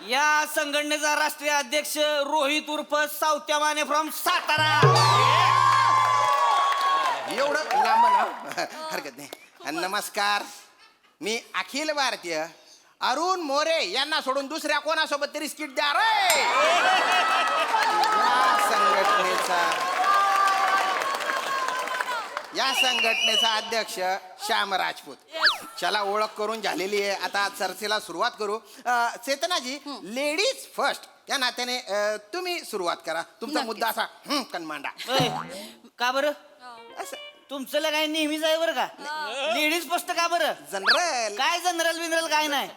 या संघटनेचा राष्ट्रीय अध्यक्ष रोहित उर्फ सावत्या माने फ्रॉम सातारा. एवढं लांब नाव हरकत नाही. आणि नमस्कार. मी अखिल भारतीय अरुण मोरे यांना सोडून दुसऱ्या कोणासोबत तरी स्किट द्या रे. या संघटनेचा अध्यक्ष श्याम राजपूत. त्याला ओळख करून झालेली आहे. आता चर्चेला सुरुवात करू. चेतनाजी, लेडीज फर्स्ट या नात्याने तुम्ही सुरुवात करा. तुमचा मुद्दा असा कन मांडा. ओय, का बरं तुमचं काय नेहमीच आहे बरं का? लेडीज फर्स्ट का बरं? जनरल काय जनरल बिनरल काय नाही.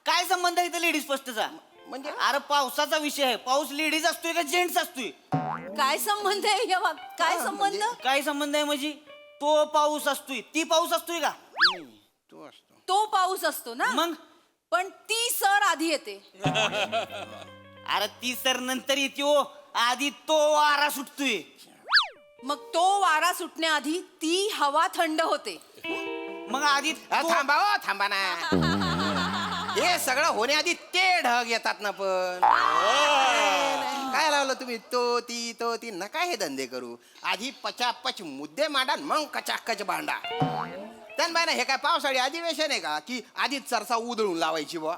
काय संबंध आहे इथं लेडीज फर्स्टचा? म्हणजे अरे पावसाचा विषय आहे. पाऊस लेडीज असतोय का जेंट्स असतोय? काय संबंध आहे या काय संबंध? काय संबंध आहे म्हणजे? तो पाऊस असतोय, ती पाऊस असतोय का? तू असतो. तो पाऊस असतो ना, मग पण ती सर आधी येते. अरे ती सर नंतर येते हो. आधी तो वारा सुटतोय. मग तो वारा सुटण्याआधी ती हवा थंड होते. मग आधी थांबा हो, थांबा ना. हे सगळं होण्याआधी ते ढग येतात ना. पण काय लावलं तुम्ही तो ती नका हे धंदे करू. आधी पचापच मुद्दे मांडा, मग कचाकच भांडा. त्यान हे काय पावसाळी अधिवेशन आहे का की आधीच चर्चा उधळून लावायची बुवा?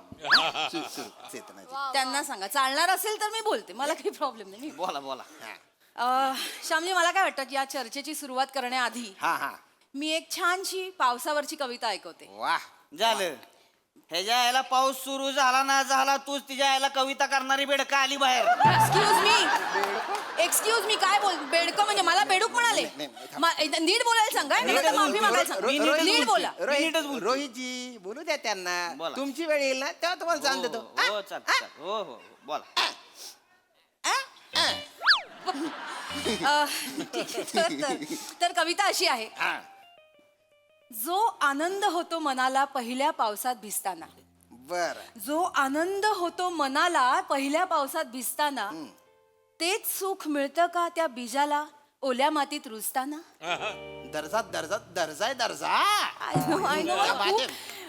चेतनाजी, त्यांना सांगा, चालणार असेल तर मी बोलते, मला काही प्रॉब्लेम नाही. बोला बोला. श्यामजी, मला काय वाटतं की या चर्चेची सुरुवात करण्याआधी हा मी एक छानशी पावसावरची कविता ऐकवते. वा. झालं. ह्याच्या यायला पाऊस सुरू झाला ना झाला, तूच तिच्या यायला कविता करणारी बेडका आली बाहेर. एक्सक्यूज मी काय बोल बेडकं म्हणजे मला बेडूक म्हणाले? नीट बोलायला सांगा, नाही तर माफी मागायला सांगा. नीट बोला. रोहितजी बोलू द्या त्यांना. बोला. तुमची वेळ येईल ना तेव्हा तुम्हाला जाण देतो. हो चाल चाल. हो हो बोला. ठीक आहे, तर कविता अशी आहे. जो आनंद होतो मनाला पहिल्या पावसात भिजताना, बर. जो आनंद होतो मनाला पहिल्या पावसात भिजताना, तेच सुख मिळतं का त्या बीजाला ओल्या मातीत रुजताना? दर्जा आहे दर्जा. I know, खूप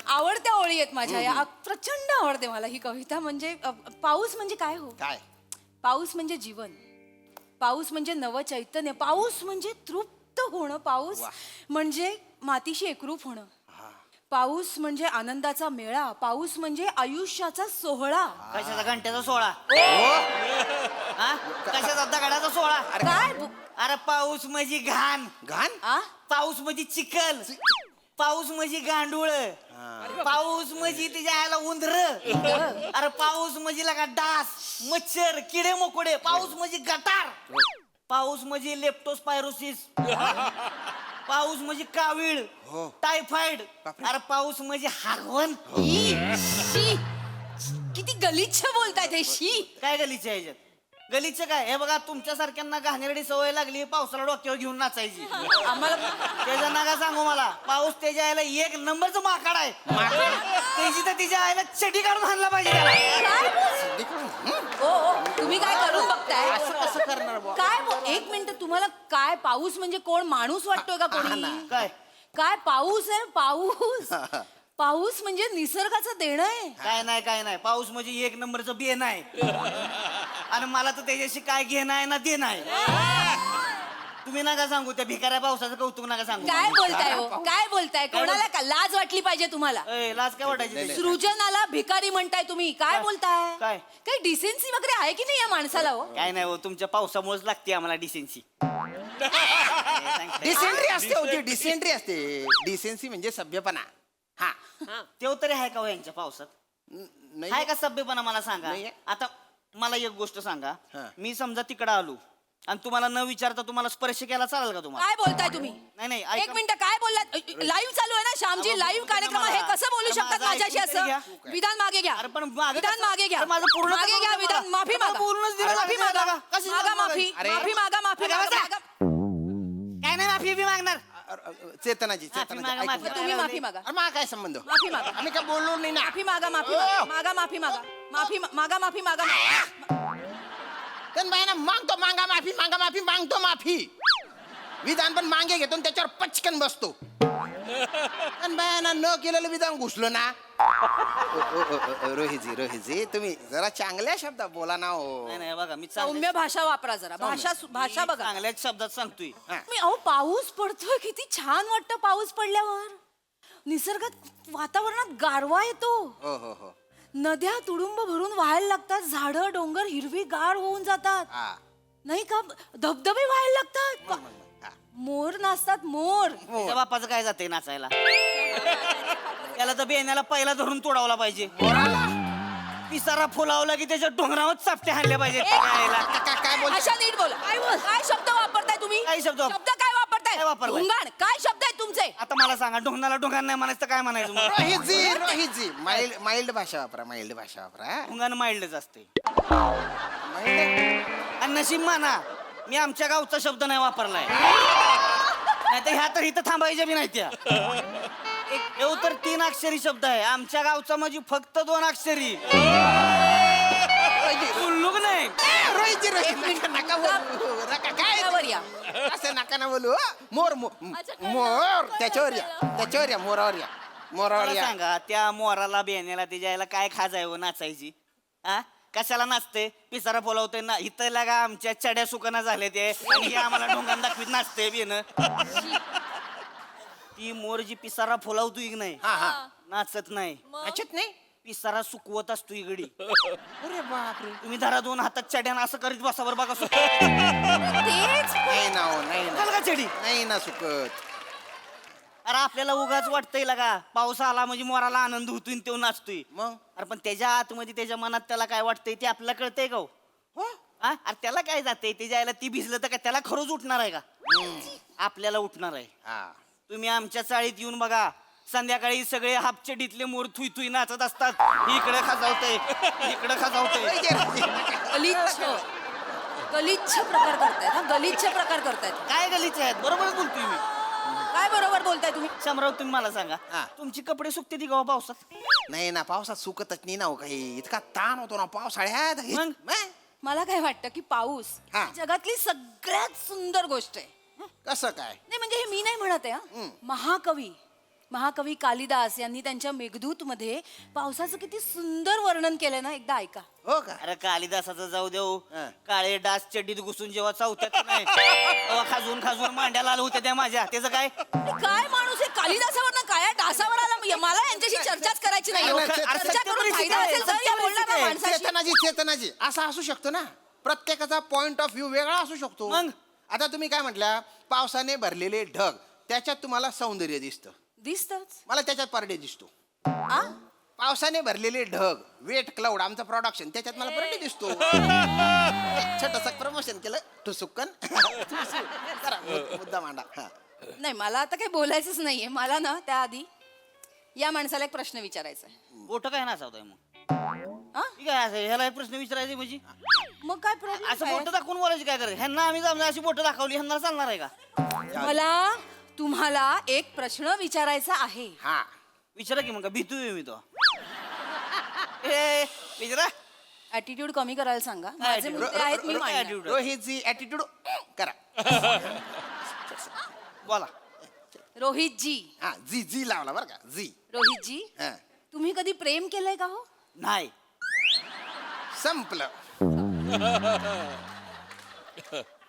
आवडत्या ओळी आहेत माझ्या या. प्रचंड आवडते मला ही कविता. म्हणजे पाऊस म्हणजे काय हो? काय? पाऊस म्हणजे जीवन, पाऊस म्हणजे नव चैतन्य, पाऊस म्हणजे तृप्त होणं, पाऊस म्हणजे मातीशी एकरूप होणं, पाऊस म्हणजे आनंदाचा मेळा, पाऊस म्हणजे आयुष्याचा सोहळा. कशाचा घंट्याचा सोळा? हा? कशाचा दगडाचा सोळा? काय अरे पाऊस म्हणजे घाण. घाण? पाऊस म्हणजे चिखल. पाऊस म्हणजे गांडूळ. पाऊस म्हणजे तिच्या यायला उंदर. अरे पाऊस म्हणजे लगा डास, मच्छर, किडे मकोडे. पाऊस म्हणजे गटार. पाऊस म्हणजे लेप्टोस्पायरोसिस. पाऊस म्हणजे कावीळ, टायफॉइड. अरे पाऊस म्हणजे हागवण. किती गलिच्छ बोलतायत हे. शी. काय गलिच्छ आहे ह्याच्यात? गलिच्छ काय? हे बघा तुमच्या सारख्यांना घाणेरडी सवय लागली पावसाला डोक्यावर घेऊन नाचायची. आम्हाला त्याच्या नका सांगू मला. पाऊस त्याच्या आईला एक नंबरचं माकड आहे. त्याची तर तिच्या आईला चटी काढून आणला पाहिजे त्याला. तुम्ही काय करून बघताय? कसं करणार बुवा? काय एक मिनिट, तुम्हाला काय पाऊस म्हणजे कोण माणूस वाटतोय का कोणी? काय काय पाऊस आहे? पाऊस पाऊस म्हणजे निसर्गाचं देणं आहे. काय नाही. पाऊस म्हणजे एक नंबरचं बेन आहे. आणि मला तर त्याच्याशी काय घेणं आहे ना देणं आहे. तुम्ही नका सांगू त्या भिकाऱ्या पावसाचं कौतुक नका सांगू. काय बोलताय हो? काय बोलताय? कोणाला का लाज वाटली पाहिजे तुम्हाला? लाज काय वाटायची त्याची? सृजनाला भिकारी म्हणताय तुम्ही. काय बोलताय? काय? काही डिसेन्सी वगैरे आहे की नाही या माणसाला हो? काय नाही हो, तुमच्या पावसामुळेच लागते आम्हाला डिसेन्सी. डिसेंट्री असते होती, डिसेंट्री असते. डिसेन्सी म्हणजे सभ्यपणा. हा तेव तरी आहे का हो यांच्या पावसात? आहे का सभ्यपणा मला सांगा. नाहीये. आता मला एक गोष्ट सांगा. हा. मी समजा तिकडं आलो आणि तुम्हाला न विचारता तुम्हाला स्पर्श केला चालेल का तुम्हाला? काय बोलताय तुम्ही? नाही एक ऐका. मिनिट, काय बोललात? लाईव्ह चालू आहे ना श्यामजी, लाईव्ह कार्यक्रम आहे. कसं बोलू माझं शकतात माझ्याशी ऐकून तरी असं? घ्या. विधान मागे घ्या. अरे पण मागे विधान कसं? मागे घ्या. अरे माझं पूर्ण मागे घ्या करून विधान. द्या. माफी अरे मागा. बोलूनच दिलं माफी नाही मागा. मागा. कशी मागा मागा? माफी. अरे. माफी मागा. माफी अरे मागा. बसा. काय नाही माफी बी मागणार. चेतनाजी माफी चेतनाजी मागा, ऐकून माफी घ्या. तुम्ही माफी मागा. अरे मा काय संबंध? माफी मागा. आम्ही काय बोललो नाही ना. माफी मागा. माफी मागा. मागा माफी मागा. माफी मागा. माफी मागा. पण बाय ना मागतो मांगतो माफी. विधान पण मागे घेतो आणि त्याच्यावर पचकन बसतो. पण बायाना न केलेलं विधान घुसलं ना. रोहितजी तुम्ही जरा चांगल्या शब्दात बोला ना हो. नाही बघा मी सौम्य भाषा वापरा जरा. भाषा बघा. चांगल्याच शब्दात सांगतोय. मी अहो पाऊस पडतोय, किती छान वाटतं पाऊस पडल्यावर. निसर्गात वातावरणात गारवा येतो. हो नद्या तुडुंब भरून व्हायला लागतात, झाडं डोंगर हिरवी गार होऊन जातात, हा. नाही का? धबधबे व्हायला लागतात. मोर नाचतात मोर त्याच्या बापाचं काय जाते नाचायला त्याला तर बेण्याला पहिला धरून तोडावला पाहिजे पिसारा फुलावला की त्याच्या डोंगरावर चापटे हाणले पाहिजे काय बोल अशा नीट बोला काय शब्द वापरताय तुम्ही काय शब्द काय वापरताय काय वापरलाय? ढोंगाण काय शब्द आहेत तुमचे आता मला सांगा ढोंगणाला ढोंगाण नाही म्हणायचं तर काय म्हणायचं मग? रोहितजी माइल्ड भाषा वापरा माइल्ड भाषा वापरा ढोंगाण माइल्डच असते Mild. आणि नशीब माना मी आमच्या गावचा शब्द नाही वापरलाय नाही तर ह्या तर इथं थांबायच्या बी नाही त्या येऊ तर 3 अक्षरी शब्द आहे आमच्या गावचा म्हणजे फक्त 2 अक्षरी उल्लूक नाही रोहितजी नका बोलू नका काय त्यावर या. असं नका ना बोलू मोर मोर त्याच्यावर या मोरावर या मोरावर मला या सांगा त्या मोराला बेण्याला त्याच्या याला काय खाजाय हो नाचायची हा कशाला नाचते पिसारा बोलावते ना इथं लागा आमच्या चड्या सुकना झाले ते आणि हे आम्हाला ढोंगान दाखवीत नाचते बेन ती मोर जी पिसारा फुलावतो की नाही नाचत नाही नाचत नाही पिसारा सुकवत असतो इगडी अरे बापरे तुम्ही धरा 2 हातात चड्यानं असं करीत बसावर बघा नाही ना हो नाही ना का चडी नाही ना सुकत अरे आपल्याला उगाच वाटतंय लगा पाऊस आला म्हणजे मोराला आनंद होतोय आणि तो नाचतोय मग अरे पण त्याच्या आतमध्ये त्याच्या मनात त्याला काय वाटतंय ते आपल्याला कळतंय का हो? हा? अरे त्याला काय जाते त्याच्या आईला ती भिजलं तर काय त्याला खरंच उठणार आहे का आपल्याला उठणार आहे हा तुम्ही आमच्या चाळीत येऊन बघा संध्याकाळी सगळे हापचडीतले मोर थुई थुई नाचत असतात इकडे खाजावतंय इकडे खाजावतंय गलिच्छ प्रकार करतायत हा गलिच्छ प्रकार करतायत काय गलीचे आहेत बरोबर बोलतोय मी काय बरोबर बोलताय तुम्ही शामराव तुम्ही मला सांगा हा. तुमची कपडे सुकते ती गाव पावसात नाही ना पावसात सुकतच नाही ना हो काही इतका ताण होतो ना पावसाळ्यात मग? मला काय वाटतं की पाऊस हा. ही जगातली सगळ्यात सुंदर गोष्ट आहे कसं काय नाही म्हणजे हे मी नाही म्हणत आहे महाकवी कालिदास यांनी त्यांच्या मेघदूत मध्ये पावसाचं किती सुंदर वर्णन केलंय ना एकदा ऐका हो का अरे कालिदासाचं जाऊ देऊ हा. काळे डास चड्डीत घुसून जेव्हा चौथ्यात नाही तेव्हा खाजून मांड्याला आलं होत्या त्या माझ्या त्याचं काय काय माणूस आहे कालिदासावर काय डासावर आला मला यांच्याशी चर्चाच करायची नाही हो. अरे, अरे, चर्चा करून सत्य फायदा असेल तर परिस्थिती या आहे, बोलणाऱ्या माणसाशी चेतनाजी असा असू शकतो ना प्रत्येकाचा पॉइंट ऑफ व्ह्यू वेगळा असू शकतो मग? आता तुम्ही काय म्हटल्या पावसाने भरलेले ढग त्याच्यात तुम्हाला सौंदर्य दिसतं दिसतच मला त्याच्यात परडे दिसतो पावसाने भरलेले ढग वेट क्लाउड आमचं प्रोडक्शन त्याच्यात मला परडे दिसतो छोटस प्रमोशन केलं ठुसुक्कन जरा मुद्दा मांडा हा. नाही मला आता काही बोलायचंच नाहीये मला ना त्याआधी या माणसाला एक प्रश्न विचारायचा आहे बोट काय नाचवताय मग हा? ठीक आहे असं ह्याला एक प्रश्न विचारायचे म्हणजे मग काय प्रॉब्लेम असं बोट दाखवून बोलायची काय करायचं ह्यांना आम्ही जाऊन अशी बोट दाखवली ह्यांना चालणार आहे का मला तुम्हाला एक प्रश्न विचारायचा आहे हा विचारा की मग भीतोय मी तो ए विचारा ऍटिट्यूड कमी करायला सांगा माझे attitude? मुद्दे आहेत मी काय मांडणार. attitude? रोहितची ऍटिट्यूड करा बोला रोहितजी हा जी जी लावला बरं का जी रोहितजी हा तुम्ही कधी प्रेम केलंय का हो नाही संपलं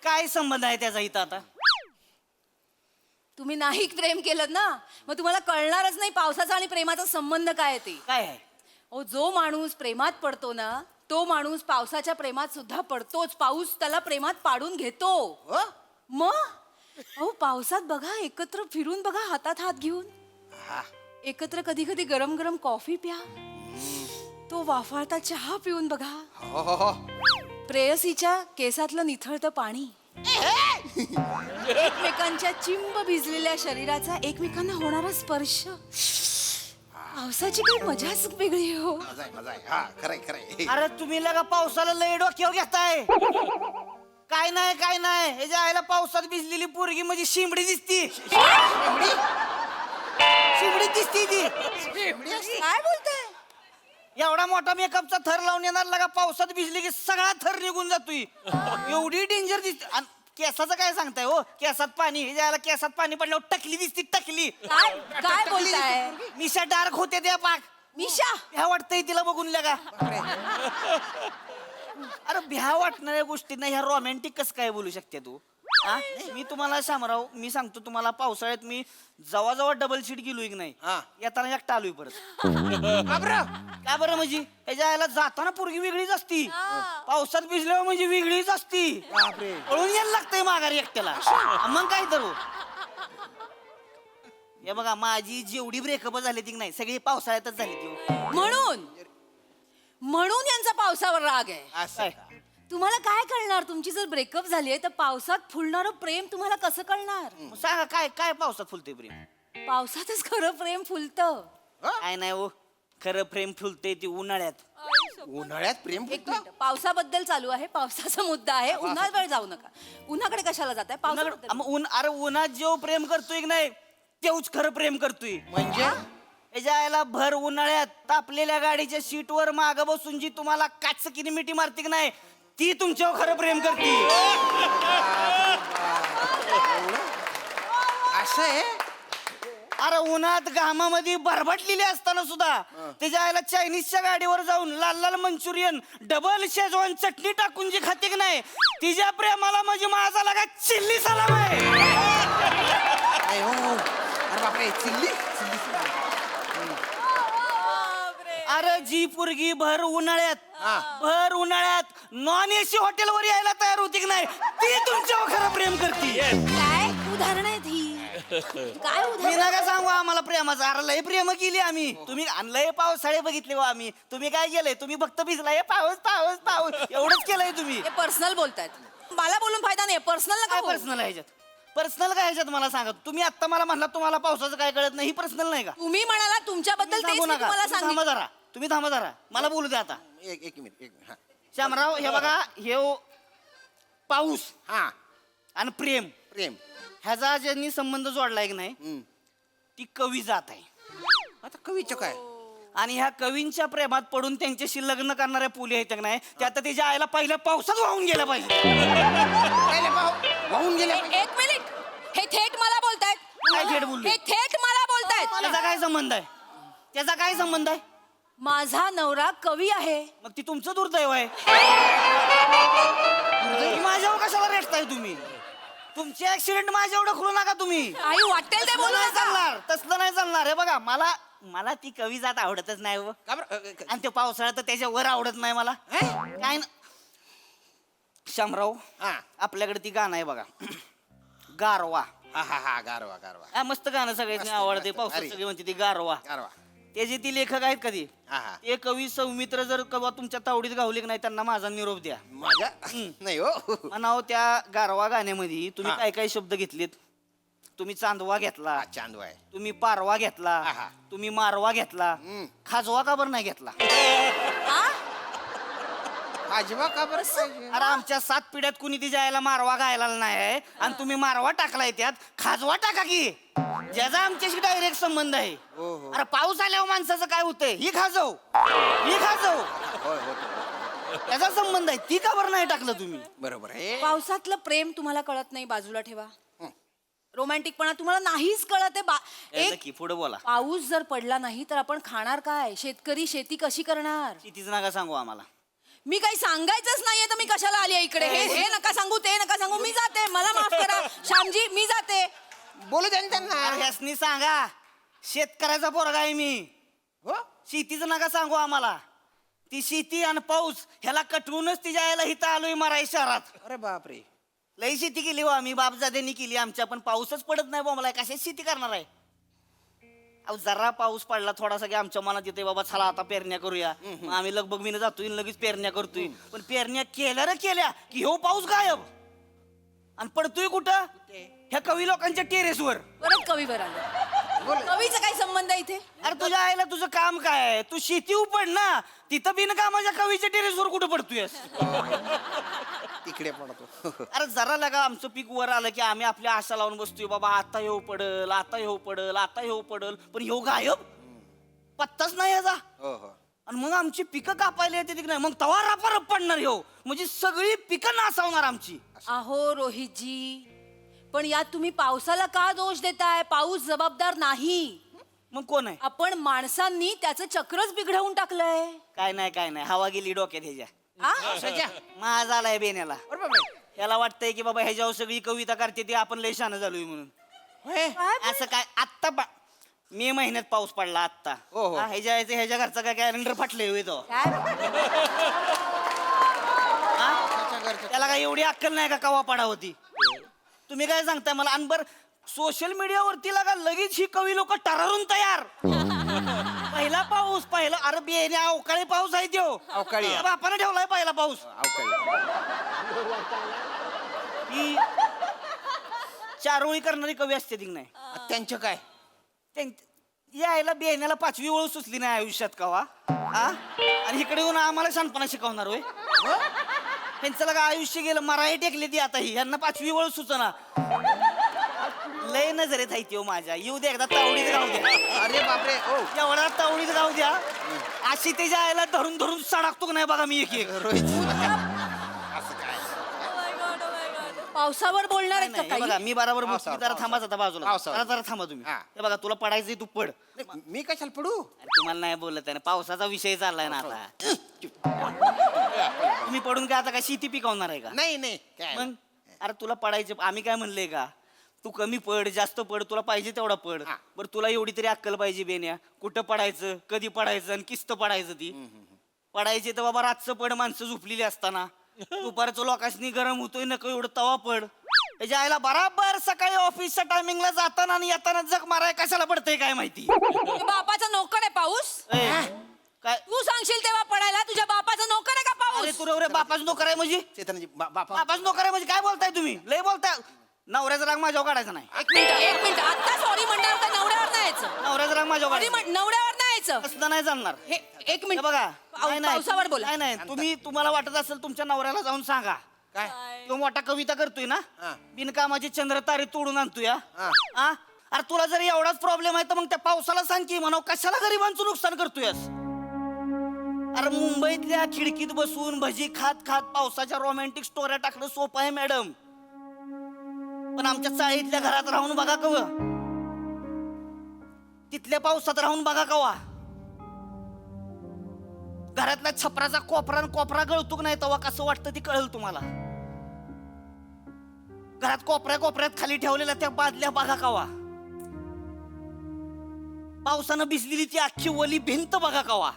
काय संबंध आहे त्याचा इथं आता तुम्ही नाही प्रेम केलं ना मग तुम्हाला कळणारच नाही पावसाचा आणि प्रेमाचा संबंध काय आहे ते काय आहे ओ जो माणूस प्रेमात पडतो ना तो माणूस पावसाच्या प्रेमात सुद्धा पडतोच पाऊस त्याला प्रेमात पाडून घेतो हो मग अहो पावसात बघा एकत्र फिरून बघा हातात हात घेऊन हा एकत्र कधी कधी गरम गरम कॉफी प्या तो वाफाळता चहा पिऊन बघा हो हो हो प्रेयसीच्या केसातलं निथळतं पाणी एकमेकांच्या चिंब भिजलेल्या शरीराचा एकमेकांना होणारा स्पर्श पावसाची काही मजाच वेगळी आहे हो मजा आहे हा खरंय खरंय अरे तुम्ही लगा पावसाला लय डोक्यावर घेताय काय नाही ह्याच्या आईला पावसात भिजलेली पोरगी म्हणजे शिंबडी दिसती शिंबडी दिसती ती काय बोलताय एवढा मोठा मेकअपचा थर लावून येणार लगा पावसात भिजली की सगळा थर निघून जातोय एवढी डेंजर दिसते आणि केसाचं काय सांगताय हो केसात पाणी ह्याच्या आईला केसात पाणी पडल्यावर टकली दिसती टकली काय काय बोलताय मिशा डार्क होते त्या पाक मिशा भ्या वाटतंय तिला बघून लगा अरे भ्या वाटणाऱ्या गोष्टींना ह्या रोमॅन्टिक कसं काय बोलू शकते तू हा? मी तुम्हाला शामराव मी सांगतो तुम्हाला पावसाळ्यात मी जवळ डबल सीट गेलोय की नाही हा. येताना एकटा आलोय परत बाबरा का बरं म्हणजे ह्याच्या यायला जाताना पोरगी वेगळीच असती पावसात भिजल्यावर म्हणजे वेगळीच असती पळून यायला लागतंय माघारी एकट्याला मग काय तर हो. हे बघा माझी जेवढी ब्रेकअप झाली ती नाही सगळी पावसाळ्यातच झाली ती हो. म्हणून यांचा पावसावर राग आहे असं काय? तुम्हाला काय कळणार तुमची जर ब्रेकअप झाली आहे तर पावसात फुलणारं प्रेम तुम्हाला कसं कळणार मग सांगा काय काय पावसात फुलते प्रेम पावसातच खरं प्रेम फुलतं काय नाही हो खरं प्रेम फुलते ती उन्हाळ्यात उन्हाळ्यात प्रेम एक फुलतं? मिनिट पावसाबद्दल चालू आहे पावसाचा मुद्दा आहे उन्हाळ्यात जाऊ नका उन्हाकडे कशाला जात आहे पावसाबद्दल मग अरे उन्हात जेव प्रेम करतोय की नाही तेवच खरं प्रेम करतोय म्हणजे याच्या यायला भर उन्हाळ्यात तापलेल्या गाडीच्या सीटवर माग बसून जी तुम्हाला काच किनी मिठी मारते की नाही ती तुमच्यावर खरं प्रेम करते असं आहे अरे उन्हात घामामध्ये बरबटलेली असताना सुद्धा त्याच्या आईला चायनीजच्या गाडीवर जाऊन लाल लाल मंचुरियन डबल शेजवान चटणी टाकून जी खाते की नाही तिच्या प्रेमाला म्हणजे माझा लागा चिल्ली सलाम आहे काय हो अरे बापरे चिल्ली चिल्ली अरे जी पोरगी भर उन्हाळ्यात नॉन एसी हॉटेलवर यायला तयार होती की नाही ती तुमच्यावर खरं प्रेम करते काय उदाहरण आहेत ही काय मी उदाहरण नका सांगू आम्हाला प्रेमाचं अरे लय प्रेम केली आम्ही तुम्ही लय पावसाळे बघितले हो आम्ही तुम्ही काय केलंय तुम्ही फक्त भिजलाय पाऊस पाऊस पाऊस एवढंच केलंय तुम्ही हे पर्सनल बोलतायत मला बोलून फायदा नाही पर्सनल नका काय बोलू. पर्सनल आहे ह्याच्यात पर्सनल काय ह्याच्यात मला सांगा तुम्ही आता मला म्हणला तुम्हाला पावसाचं काय कळत नाही ही पर्सनल नाही का तुम्ही म्हणाला तुमच्याबद्दल तेच सांगू मी नका तुम्हाला तुम्ही थांबा सांगितलं जरा तुम्ही थांबा जरा मला बोलू द्या आता एक मिनिट हा श्यामराव हे बघा हे पाऊस हा आणि प्रेम प्रेम ह्याचा ज्यांनी संबंध जोडलाय की नाही हम्म. ती कवी जात आहे आता कवीचं काय आणि ह्या कवींच्या प्रेमात पडून त्यांच्याशी लग्न करणाऱ्या पुली आहेत की नाही त्या आता तिच्या आईला पहिल्या पावसात वाहून गेल्या पाहिजे पहिले वाहून गेले एक मिनिट हे थेट मला बोलतायत काय थेट बोलली? हे थेट मला बोलतायत त्याचा काय संबंध आहे त्याचा काय संबंध आहे माझा नवरा कवी आहे मग ती तुमचं दुर्दैव आहे दुर्दैव माझ्यावर कशाला रेटताय तुम्ही तुमचे ऍक्सिडेंट माझ्यावर ढकलू नका तुम्ही आई वाटेल ते तसलं बोलू नाही नका. चालणार तसलं नाही चालणार हे बघा मला ती कवी जात आवडतच नाही हो आणि ते पावसाळ्यात तर त्याच्या वर आवडत नाही मला काय ना शामराव हा आपल्याकडे ती गाणं आहे बघा गारवा हा हा हा गारवा गारवा हा मस्त गाणं सगळ्यांनी मस्त, आवडते मस्त. पावसात अरे. सगळी म्हणते ती गारवा गारवा त्याचे ती लेखक आहेत कधी हा हा ते कवी सौमित्र जर कवा तुमच्या तावडीत गावले की नाही त्यांना माझा निरोप द्या माझ्या नाही हो म्हणाव त्या गारवा गाण्यामध्ये तुम्ही हा. काय काय शब्द घेतलेत तुम्ही चांदवा घेतला हा, चांदवा आहे तुम्ही पारवा घेतला आहा. तुम्ही मारवा घेतला हम्म. खाजवा का बरं नाही घेतला आजवा का बरं पाहिजे? अरे आमच्या 7 पिढ्यात कुणी तिच्या आईला मारवा गायला नाही आहे आणि तुम्ही मारवा टाकलाय त्यात खाजवा टाका की ज्याचा आमच्याशी डायरेक्ट संबंध आहे हो, हो. अरे पाऊस आल्यावर माणसाचं काय होतंय ही खाजव होय, होय. त्याचा संबंध आहे ती का बरं नाही टाकलं तुम्ही बरोबर आहे पावसातलं प्रेम तुम्हाला कळत नाही बाजूला ठेवा रोमॅन्टिकपणा तुम्हाला नाहीच कळत आहे नक्की पुढे बोला पाऊस जर पडला नाही तर आपण खाणार काय शेतकरी शेती कशी करणार कितीच नका सांगू आम्हाला मी काही सांगायचंच नाहीये तर मी कशाला आली आहे इकडे हे नका सांगू ते नका सांगू मी जाते मला माफ करा श्यामजी मी जाते बोलू द्या ना त्यांना अरे ह्यासनी सांगा शेतकऱ्याचा पोरगा आहे मी हो शेतीचं नका सांगू आम्हाला ती शेती आणि पाऊस ह्याला कटवूनच तिच्या यायला हिथं आलोय मराई शहरात अरे बापरे लई शेती केली हो आम्ही बापजाद्यांनी केली आमच्या पण पाऊसच पडत नाही मला कशाच शेती करणार आहे अहो जरा पाऊस पडला थोडासा की आमच्या मनात येते बाबा चला आता पेरण्या करूया मग आम्ही लगबग मीनं जातोय आणि लगेच पेरण्या करतोय पण पेरण्या केल्या की हो पाऊस गायब आणि पडतोय कुठं ह्या कवी लोकांच्या टेरेसवर परत कवीवर आलो कवीचा काय संबंध आहे इथे अरे तुझ्या आईला तुझं काम काय आहे तू शेती उपड ना तिथं बिनकामाच्या कवीच्या टेरेसवर कुठं पडतोय तिकडे पडतो अरे जरा लगा आमचं पीक वर आलं की आम्ही आपल्या आशा लावून बसतोय बाबा आता येऊ पडल आता येऊ पडल आता येऊ पडल पण ह्यो गायब पत्ताच नाही याचा हो हो आणि मग आमची पिकं कापायला येते की नाही मग तवा रापारप पडणार ह्यो म्हणजे सगळी पिकं नासावणार आमची अहो रोहितजी पण यात तुम्ही पावसाला का दोष देताय पाऊस जबाबदार नाही मग कोण आहे आपण माणसांनी त्याचं चक्रच बिघडवून टाकलंय काय नाही हवा गेली डोक्यात ह्याच्या हा? माझा आलाय बेण्याला अरे बापरे याला वाटतंय की बाबा ह्याच्यावर सगळी कविता करते ती आपण लय शहाणं झालोय म्हणून होय? असं काय आत्ता मे महिन्यात पाऊस पडला आत्ता हो, हो. ह्याच्या घरचा काय कॅलेंडर फाटले होय तो त्याला काय एवढी अक्कल नाही का कवा पडा होती तुम्ही काय सांगताय मला आणि बरं सोशल मीडियावरती लागा लगेच ही कवी लोक टरारून तयार पहिला पाऊस अरे बियाणे अवकाळी पाऊस आहे त्यो अवकाळी. बापाने ठेवलाय पहिला पाऊस ही चारोळी करणारी कवी असते ती नाही त्यांचं काय यायला बियाण्याला 5वी ओळ सुचली नाही आयुष्यात कवा आणि इकडे येऊन आम्हाला शानपणा शिकवणार होय त्यांचं लगा आयुष्य गेलं मराठी टेकली ती आता ही यांना 5वी ओळ सुचना लय नजरेत आहे त्यो माझ्या येऊ दे एकदा तावडीत राहू द्या अरे बापरे ओ एवढा तावडीत राहू द्या अशी त्याच्या आईला धरून धरून सडाकतो नाही बघा मी एक पावसावर बोलणार आहेत का नाही, हे काही बघा मी बरोबर बोलतो पावसावर, जरा थांबा आता बाजूला पावसावर. जरा थांबा तुम्ही हा. हे बघा तुला पडायचंय तू पड मी कशाला पडू अरे, तुम्हाला नाही बोलत आहे ना पावसाचा विषय चाललाय ना आता तुम्ही पडून काय आता काय शेती पिकवणार आहे का नाही नाही काय मग अरे तुला पडायचे आम्ही काय म्हणले का तू कमी पड जास्त पड तुला पाहिजे तेवढा पड हा. बरं तुला एवढी तरी अक्कल पाहिजे बेन्या कुठं पडायचं कधी पडायचं आणि किस्त पडायचं ती पडायचे तर बाबा रातचं पड माणसं झोपलेली असताना दुपारचं लोकांनी गरम होतोय नको एवढं तवा पड त्याच्या आईला बराबर सकाळी ऑफिसच्या टायमिंगला जाताना आणि येताना जग माराय कशाला पडतंय काय माहिती ते बापाचा नोकर आहे पाऊस ए, काय तू सांगशील तेव्हा पडायला तुझ्या बापाचा नोकर आहे का अरे पाऊस तू रे बापाच नोकर आहे म्हणजे चेतनजी बापा बापाच नोकर आहे म्हणजे काय बोलताय तुम्ही लय बोलताय नवऱ्याचा राग माझ्यावर काढायचा नाही एक मिनिट आता सॉरी म्हणणार का नवऱ्यावर नाही यायचं नवऱ्याचा राग माझ्यावर सॉरी काढायचा नवऱ्यावर नाही यायचं असं नाही चालणार हे एक हे मिनिट बघा नाही, नाही. पावसावर बोला नाही नाही तुम्हाला वाटत असेल तुमच्या नवऱ्याला जाऊन सांगा काय तो मोठा कविता करतोय ना हा. बिनकामाची चंद्र तारे तोडून आणतोय हा? हा. हा? अरे तुला जर एवढाच प्रॉब्लेम आहे तर मग त्या पावसाला सांग की म्हणा कशाला गरिबांचं नुकसान करतोयस अरे मुंबईतल्या खिडकीत बसून भजी खात खात पावसाच्या रोमॅन्टिक स्टोऱ्या टाकणं सोपं आहे मॅडम पण आमच्या चाळीतल्या घरात राहून बघा कव तिथल्या पावसात राहून बघा कवा घरातल्या छपराचा कोपरा गळतो नाही तेव्हा कसं वाटतं ती कळेल तुम्हाला घरात कोपऱ्यात खाली ठेवलेल्या त्या बादल्या बघा कवा पावसानं भिजलेली ती अख्खी ओली भिंत बघा कवा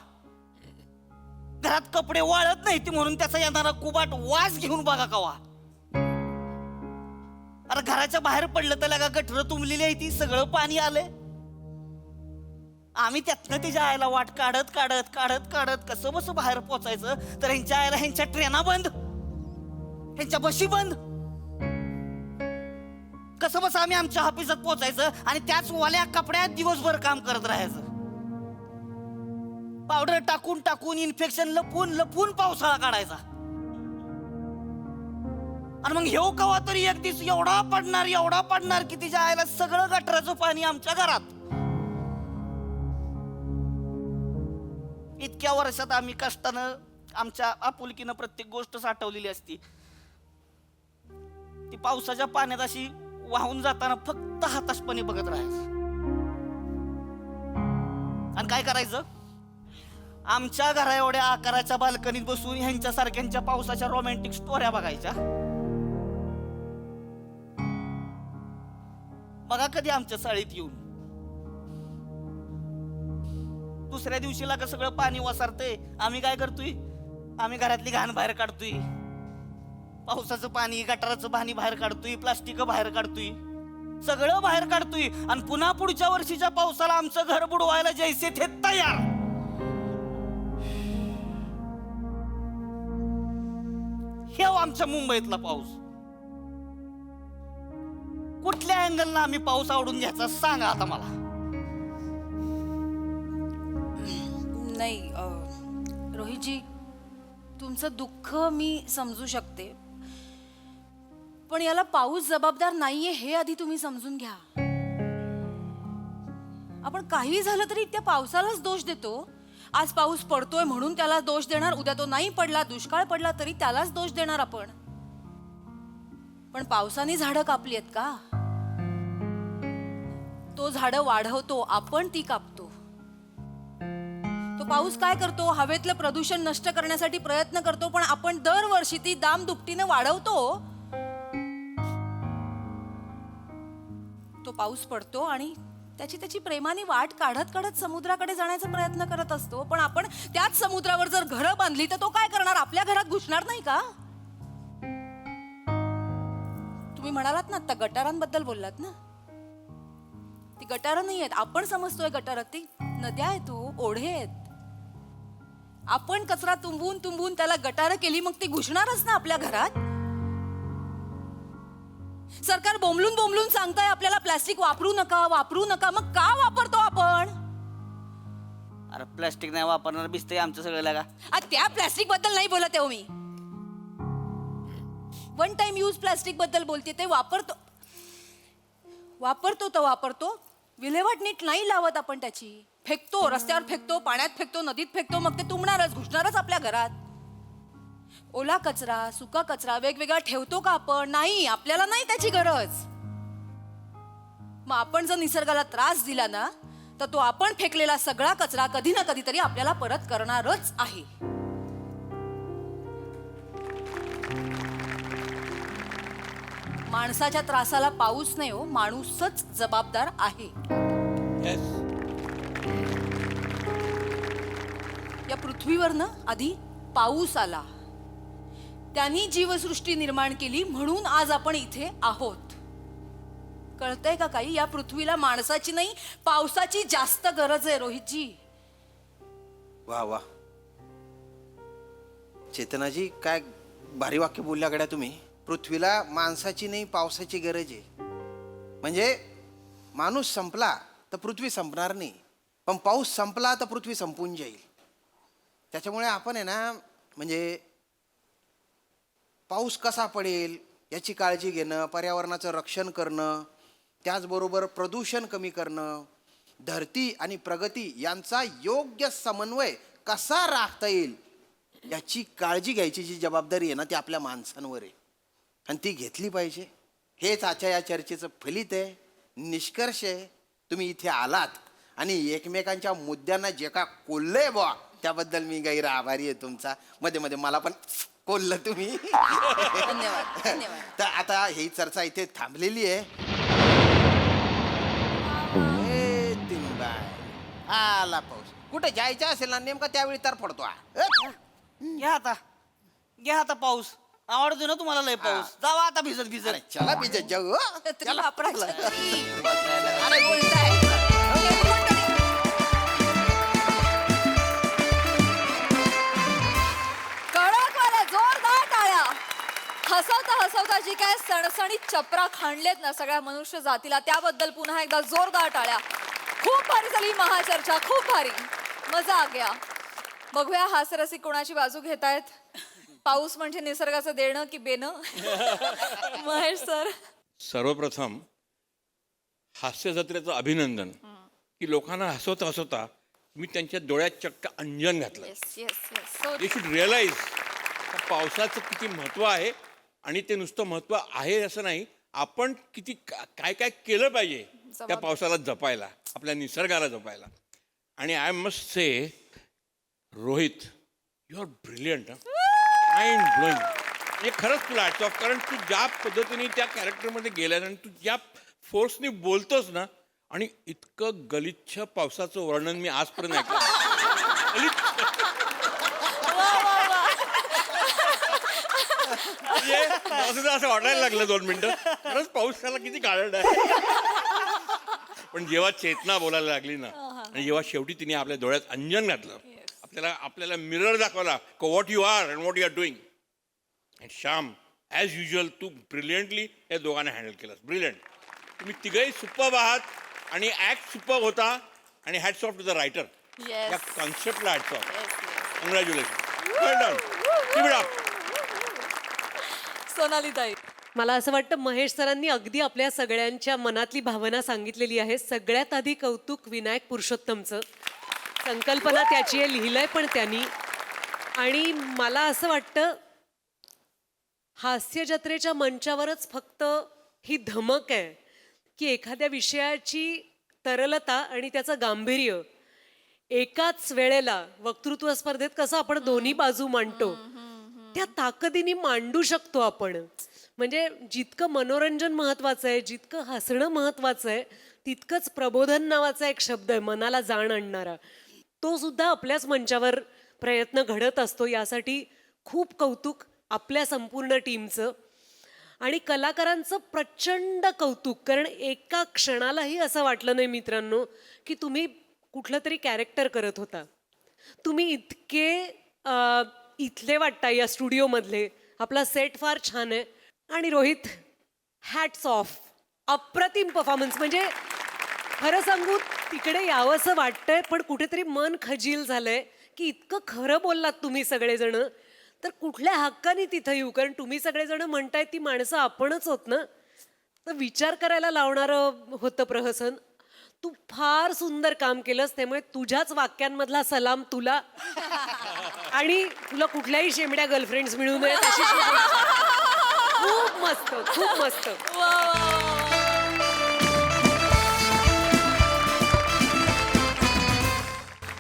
घरात कपडे वाळत नाही ती म्हणून त्याचा येणारा कुबाट वास घेऊन बघा कवा अरे घराच्या बाहेर पडलं तर लगा गटर तुंबलेली आहे ती सगळं पाणी आलंय आम्ही त्यातनं तिच्या आईला वाट काढत काढत काढत काढत कसं बस बाहेर पोचायचं तर ह्यांच्या आईला ह्यांच्या ट्रेना बंद ह्यांच्या बशी बंद कसं बस आम्ही आमच्या ऑफिसात पोचायचं आणि त्याच वाल्या कपड्यात दिवसभर काम करत राहायचं पावडर टाकून टाकून इन्फेक्शन लपून लपून पावसाळा काढायचा आणि मग हेव कवा तरी एक दिवस एवढा पडणार की तिच्या आईला सगळं गटराचं पाणी आमच्या घरात इतक्या वर्षात आम्ही कष्टानं आमच्या आपुलकीनं प्रत्येक गोष्ट साठवलेली असती ती पावसाच्या पाण्यात अशी वाहून जाताना फक्त हाताशपणे बघत राहायचं आणि काय करायचं आमच्या घरा एवढ्या आकाराच्या बाल्कनीत बसून ह्यांच्या सारख्यांच्या पावसाच्या रोमॅन्टिक स्टोऱ्या बघायच्या बघा कधी आमच्या चाळीत येऊन दुसऱ्या दिवशी लागा सगळं पाणी वसारतंय आम्ही काय करतोय आम्ही घरातली घाण बाहेर काढतोय पावसाचं पाणी गटाराचं पाणी बाहेर काढतोय प्लास्टिक बाहेर काढतोय सगळं बाहेर काढतोय आणि पुन्हा पुढच्या वर्षीच्या पावसाला आमचं घर बुडवायला जैसे थे तयार हे आमच्या मुंबईतला पाऊस कुठल्या अँगलला आम्ही पाऊस आवडून घ्यायचा सांगा आता मला नाही रोहितजी तुमचं दुःख मी समजू शकते पण याला पाऊस जबाबदार नाहीये हे आधी तुम्ही समजून घ्या आपण काही झालं तरी त्या पावसालाच दोष देतो आज पाऊस पडतोय म्हणून त्याला दोष देणार उद्या तो नाही पडला दुष्काळ पडला तरी त्यालाच दोष देणार आपण पण पावसाने झाडं कापली आहेत का तो झाडं वाढवतो आपण ती कापतो तो पाऊस काय करतो हवेतलं प्रदूषण नष्ट करण्यासाठी प्रयत्न करतो पण आपण दरवर्षी ती दाम दुपटीने वाढवतो पाऊस पडतो आणि त्याची त्याची प्रेमाने वाट काढत काढत समुद्राकडे जाण्याचा प्रयत्न करत असतो. पण आपण त्याच समुद्रावर जर घरं बांधली तर तो काय करणार? आपल्या घरात घुसणार नाही का? तुम्ही म्हणालात ना आता गटारांबद्दल बोललात ना, ती गटारं नाही आहेत. आपण समजतोय गटारं, ती नद्या आहेत, ओढे आहेत. आपण कचरा तुंबून तुंबून त्याला गटारं केली, मग ती घुसणारच ना आपल्या घरात. सरकार बोंबलून बोंबलून सांगताय आपल्याला प्लास्टिक वापरू नका वापरू नका, मग का वापरतो आपण? अरे प्लास्टिक नाही वापरणार बिसतंय आमचं सगळं लागा. त्या प्लास्टिक बद्दल नाही बोलत आहे मी. वन टाइम यूज प्लास्टिक बद्दल बोलते. ते वापरतो तर वापरतो, विल्हेवाट नीट नाही लावत आपण त्याची. फेकतो, रस्त्यावर फेकतो, पाण्यात फेकतो, नदीत फेकतो, मग ते तुंबणारच, घुसणारच आपल्या घरात. ओला कचरा, सुका कचरा वेगवेगळा ठेवतो का आपण? नाही, आपल्याला नाही त्याची गरज. मग आपण जर निसर्गाला त्रास दिला ना, तर तो आपण फेकलेला सगळा कचरा कधी ना कधीतरी आपल्याला परत करणारच आहे. माणसाच्या त्रासाला पाऊस नाही हो, माणूसच जबाबदार आहे. या पृथ्वीवर ना आधी पाऊस आला, त्यांनी जीवसृष्टी निर्माण केली, म्हणून आज आपण इथे आहोत. कळतंय का काही? या पृथ्वीला माणसाची नाही पावसाची जास्त गरज आहे रोहितजी. वा वा चेतनाजी, काय भारी वाक्य बोलल्या गड्या तुम्ही. पृथ्वीला माणसाची नाही पावसाची गरज आहे. म्हणजे माणूस संपला तर पृथ्वी संपणार नाही, पण पाऊस संपला तर पृथ्वी संपून जाईल. त्याच्यामुळे आपण आहे ना, म्हणजे पाऊस कसा पडेल याची काळजी घेणं, पर्यावरणाचं रक्षण करणं, त्याचबरोबर प्रदूषण कमी करणं, धरती आणि प्रगती यांचा योग्य समन्वय कसा राखता येईल याची काळजी घ्यायची जी जबाबदारी आहे ना, ती आपल्या माणसांवर आहे आणि ती घेतली पाहिजे. हेच आजच्या या चर्चेचं फलित आहे, निष्कर्ष आहे. तुम्ही इथे आलात आणि एकमेकांच्या मुद्द्यांना जे का कोल्लंय बुवा, त्याबद्दल मी गैर आभारी आहे तुमचा. मध्ये मध्ये मला पण कोल्लं तुम्ही. धन्यवाद धन्यवाद. तर आता ही चर्चा इथे थांबलेली आहे. आला पाऊस. कुठे जायचं असेल ना नेमका त्यावेळी तर पडतो. घ्या आता पाऊस. आवडतो ना तुम्हाला लय पाऊस. जावा आता भिजत भिजत. चला भिजत जाऊ. छत्री वापरा, छत्री. अरे बोलताय. कडकवाल्या जोरदार टाळ्या. हसवता हसवता जी काय सणसणीत चपरा खाणलेत ना सगळ्या मनुष्य जातीला, त्याबद्दल पुन्हा एकदा जोरदार टाळ्या. खूप भारी झाली महाचर्चा, खूप भारी, मजा आ गया. बघूया हास्यरसिक कोणाची बाजू घेतायत. पाऊस म्हणजे निसर्गाचं देणं की बेणं? महेश सर. सर्वप्रथम हास्य जत्रेचं अभिनंदन की लोकांना हसवता हसवता मी त्यांच्या डोळ्यात चक्क अंजन घातलं. Yes yes yes. They should realize पावसाचं किती महत्त्व आहे आणि ते नुसतं महत्त्व आहे असं नाही, आपण किती काय काय केलं पाहिजे त्या पावसाला जपायला, आपल्या निसर्गाला जपायला. आणि I must say Rohit, you are brilliant. Mind blowing. म्हणजे खरंच तुला हॅट्स ऑफ, कारण तू ज्या पद्धतीने त्या कॅरेक्टरमध्ये गेल्यास आणि तू ज्या फोर्सनी बोलतोस ना, आणि इतकं गलिच्छ पावसाचं वर्णन मी आजपर्यंत ऐकलं. म्हणजे मला असं वाटायला लागलं 2 मिनिटं, खरंच पाऊस त्याला किती गाळण आहे. पण जेव्हा चेतना बोलायला लागली ना, आणि जेव्हा शेवटी तिने आपल्या डोळ्यात अंजन घातलं, आपल्याला मिरर दाखवला what you are and what you are doing. And Shyam, as usual तू ब्रिलियंटली या दोघांना हँडल केलंस. ब्रिलियंट. तुम्ही तिघही सुपर्ब आहात आणि ॲक्ट सुपर्ब होता. आणि hats off to the writer. या कॉन्सेप्टला hats off. Congratulation. Well done. Keep it up. Sonali ताई. मला असं वाटतं महेश सरांनी अगदी आपल्या सगळ्यांच्या मनातली भावना सांगितलेली आहे. सगळ्यात आधी कौतुक विनायक पुरुषोत्तमचं. संकल्पना त्याची आहे, लिहिलंय पण त्यांनी. आणि मला असं वाटतं हास्य जत्रेच्या मंचावरच फक्त ही धमक आहे की एखाद्या विषयाची तरलता आणि त्याचं गांभीर्य एकाच वेळेला वक्तृत्व स्पर्धेत कसं आपण दोन्ही बाजू मांडतो, त्या ताकदीने मांडू शकतो आपण. म्हणजे जितकं मनोरंजन महत्वाचं आहे, जितकं हसणं महत्वाचं आहे, तितकंच प्रबोधन नावाचा एक शब्द आहे मनाला जाण आणणारा, तो सुद्धा आपल्याच मंचावर प्रयत्न घडत असतो. यासाठी खूप कौतुक आपल्या संपूर्ण टीमचं आणि कलाकारांचं प्रचंड कौतुक. कारण एका क्षणालाही असं वाटलं नाही मित्रांनो की तुम्ही कुठलं तरी कॅरेक्टर करत होता. तुम्ही इतके इथले वाटता या स्टुडिओमधले. आपला सेट फार छान आहे. आणि रोहित, हॅट्स ऑफ, अप्रतिम परफॉर्मन्स. म्हणजे खरं सांगू तिकडे यावंसं वाटतंय पण कुठेतरी मन खजील झालंय की इतकं खरं बोललात तुम्ही सगळेजण, तर कुठल्या हक्काने तिथं येऊ. कारण तुम्ही सगळेजण म्हणताय ती माणसं आपणच होत ना, तर विचार करायला लावणारं होतं प्रहसन. तू फार सुंदर काम केलंस, त्यामुळे तुझ्याच वाक्यांमधला सलाम तुला. आणि तुला कुठल्याही शेमड्या गर्लफ्रेंड्स मिळू नयेत अशी शुभेच्छा. खूप मस्त, खूप मस्त.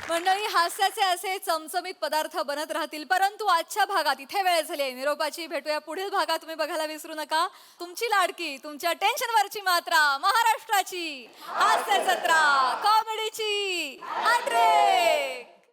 मंडळी, हास्याचे असे चमचमीत पदार्थ बनत राहतील, परंतु आजच्या भागात इथे वेळ झाली आहे निरोपाची. भेटूया पुढील भागात. तुम्ही बघायला विसरू नका तुमची लाडकी, तुमच्या टेन्शनवरची मात्रा, महाराष्ट्राची हास्य जत्रा, कॉमेडीची हॅट्रिक.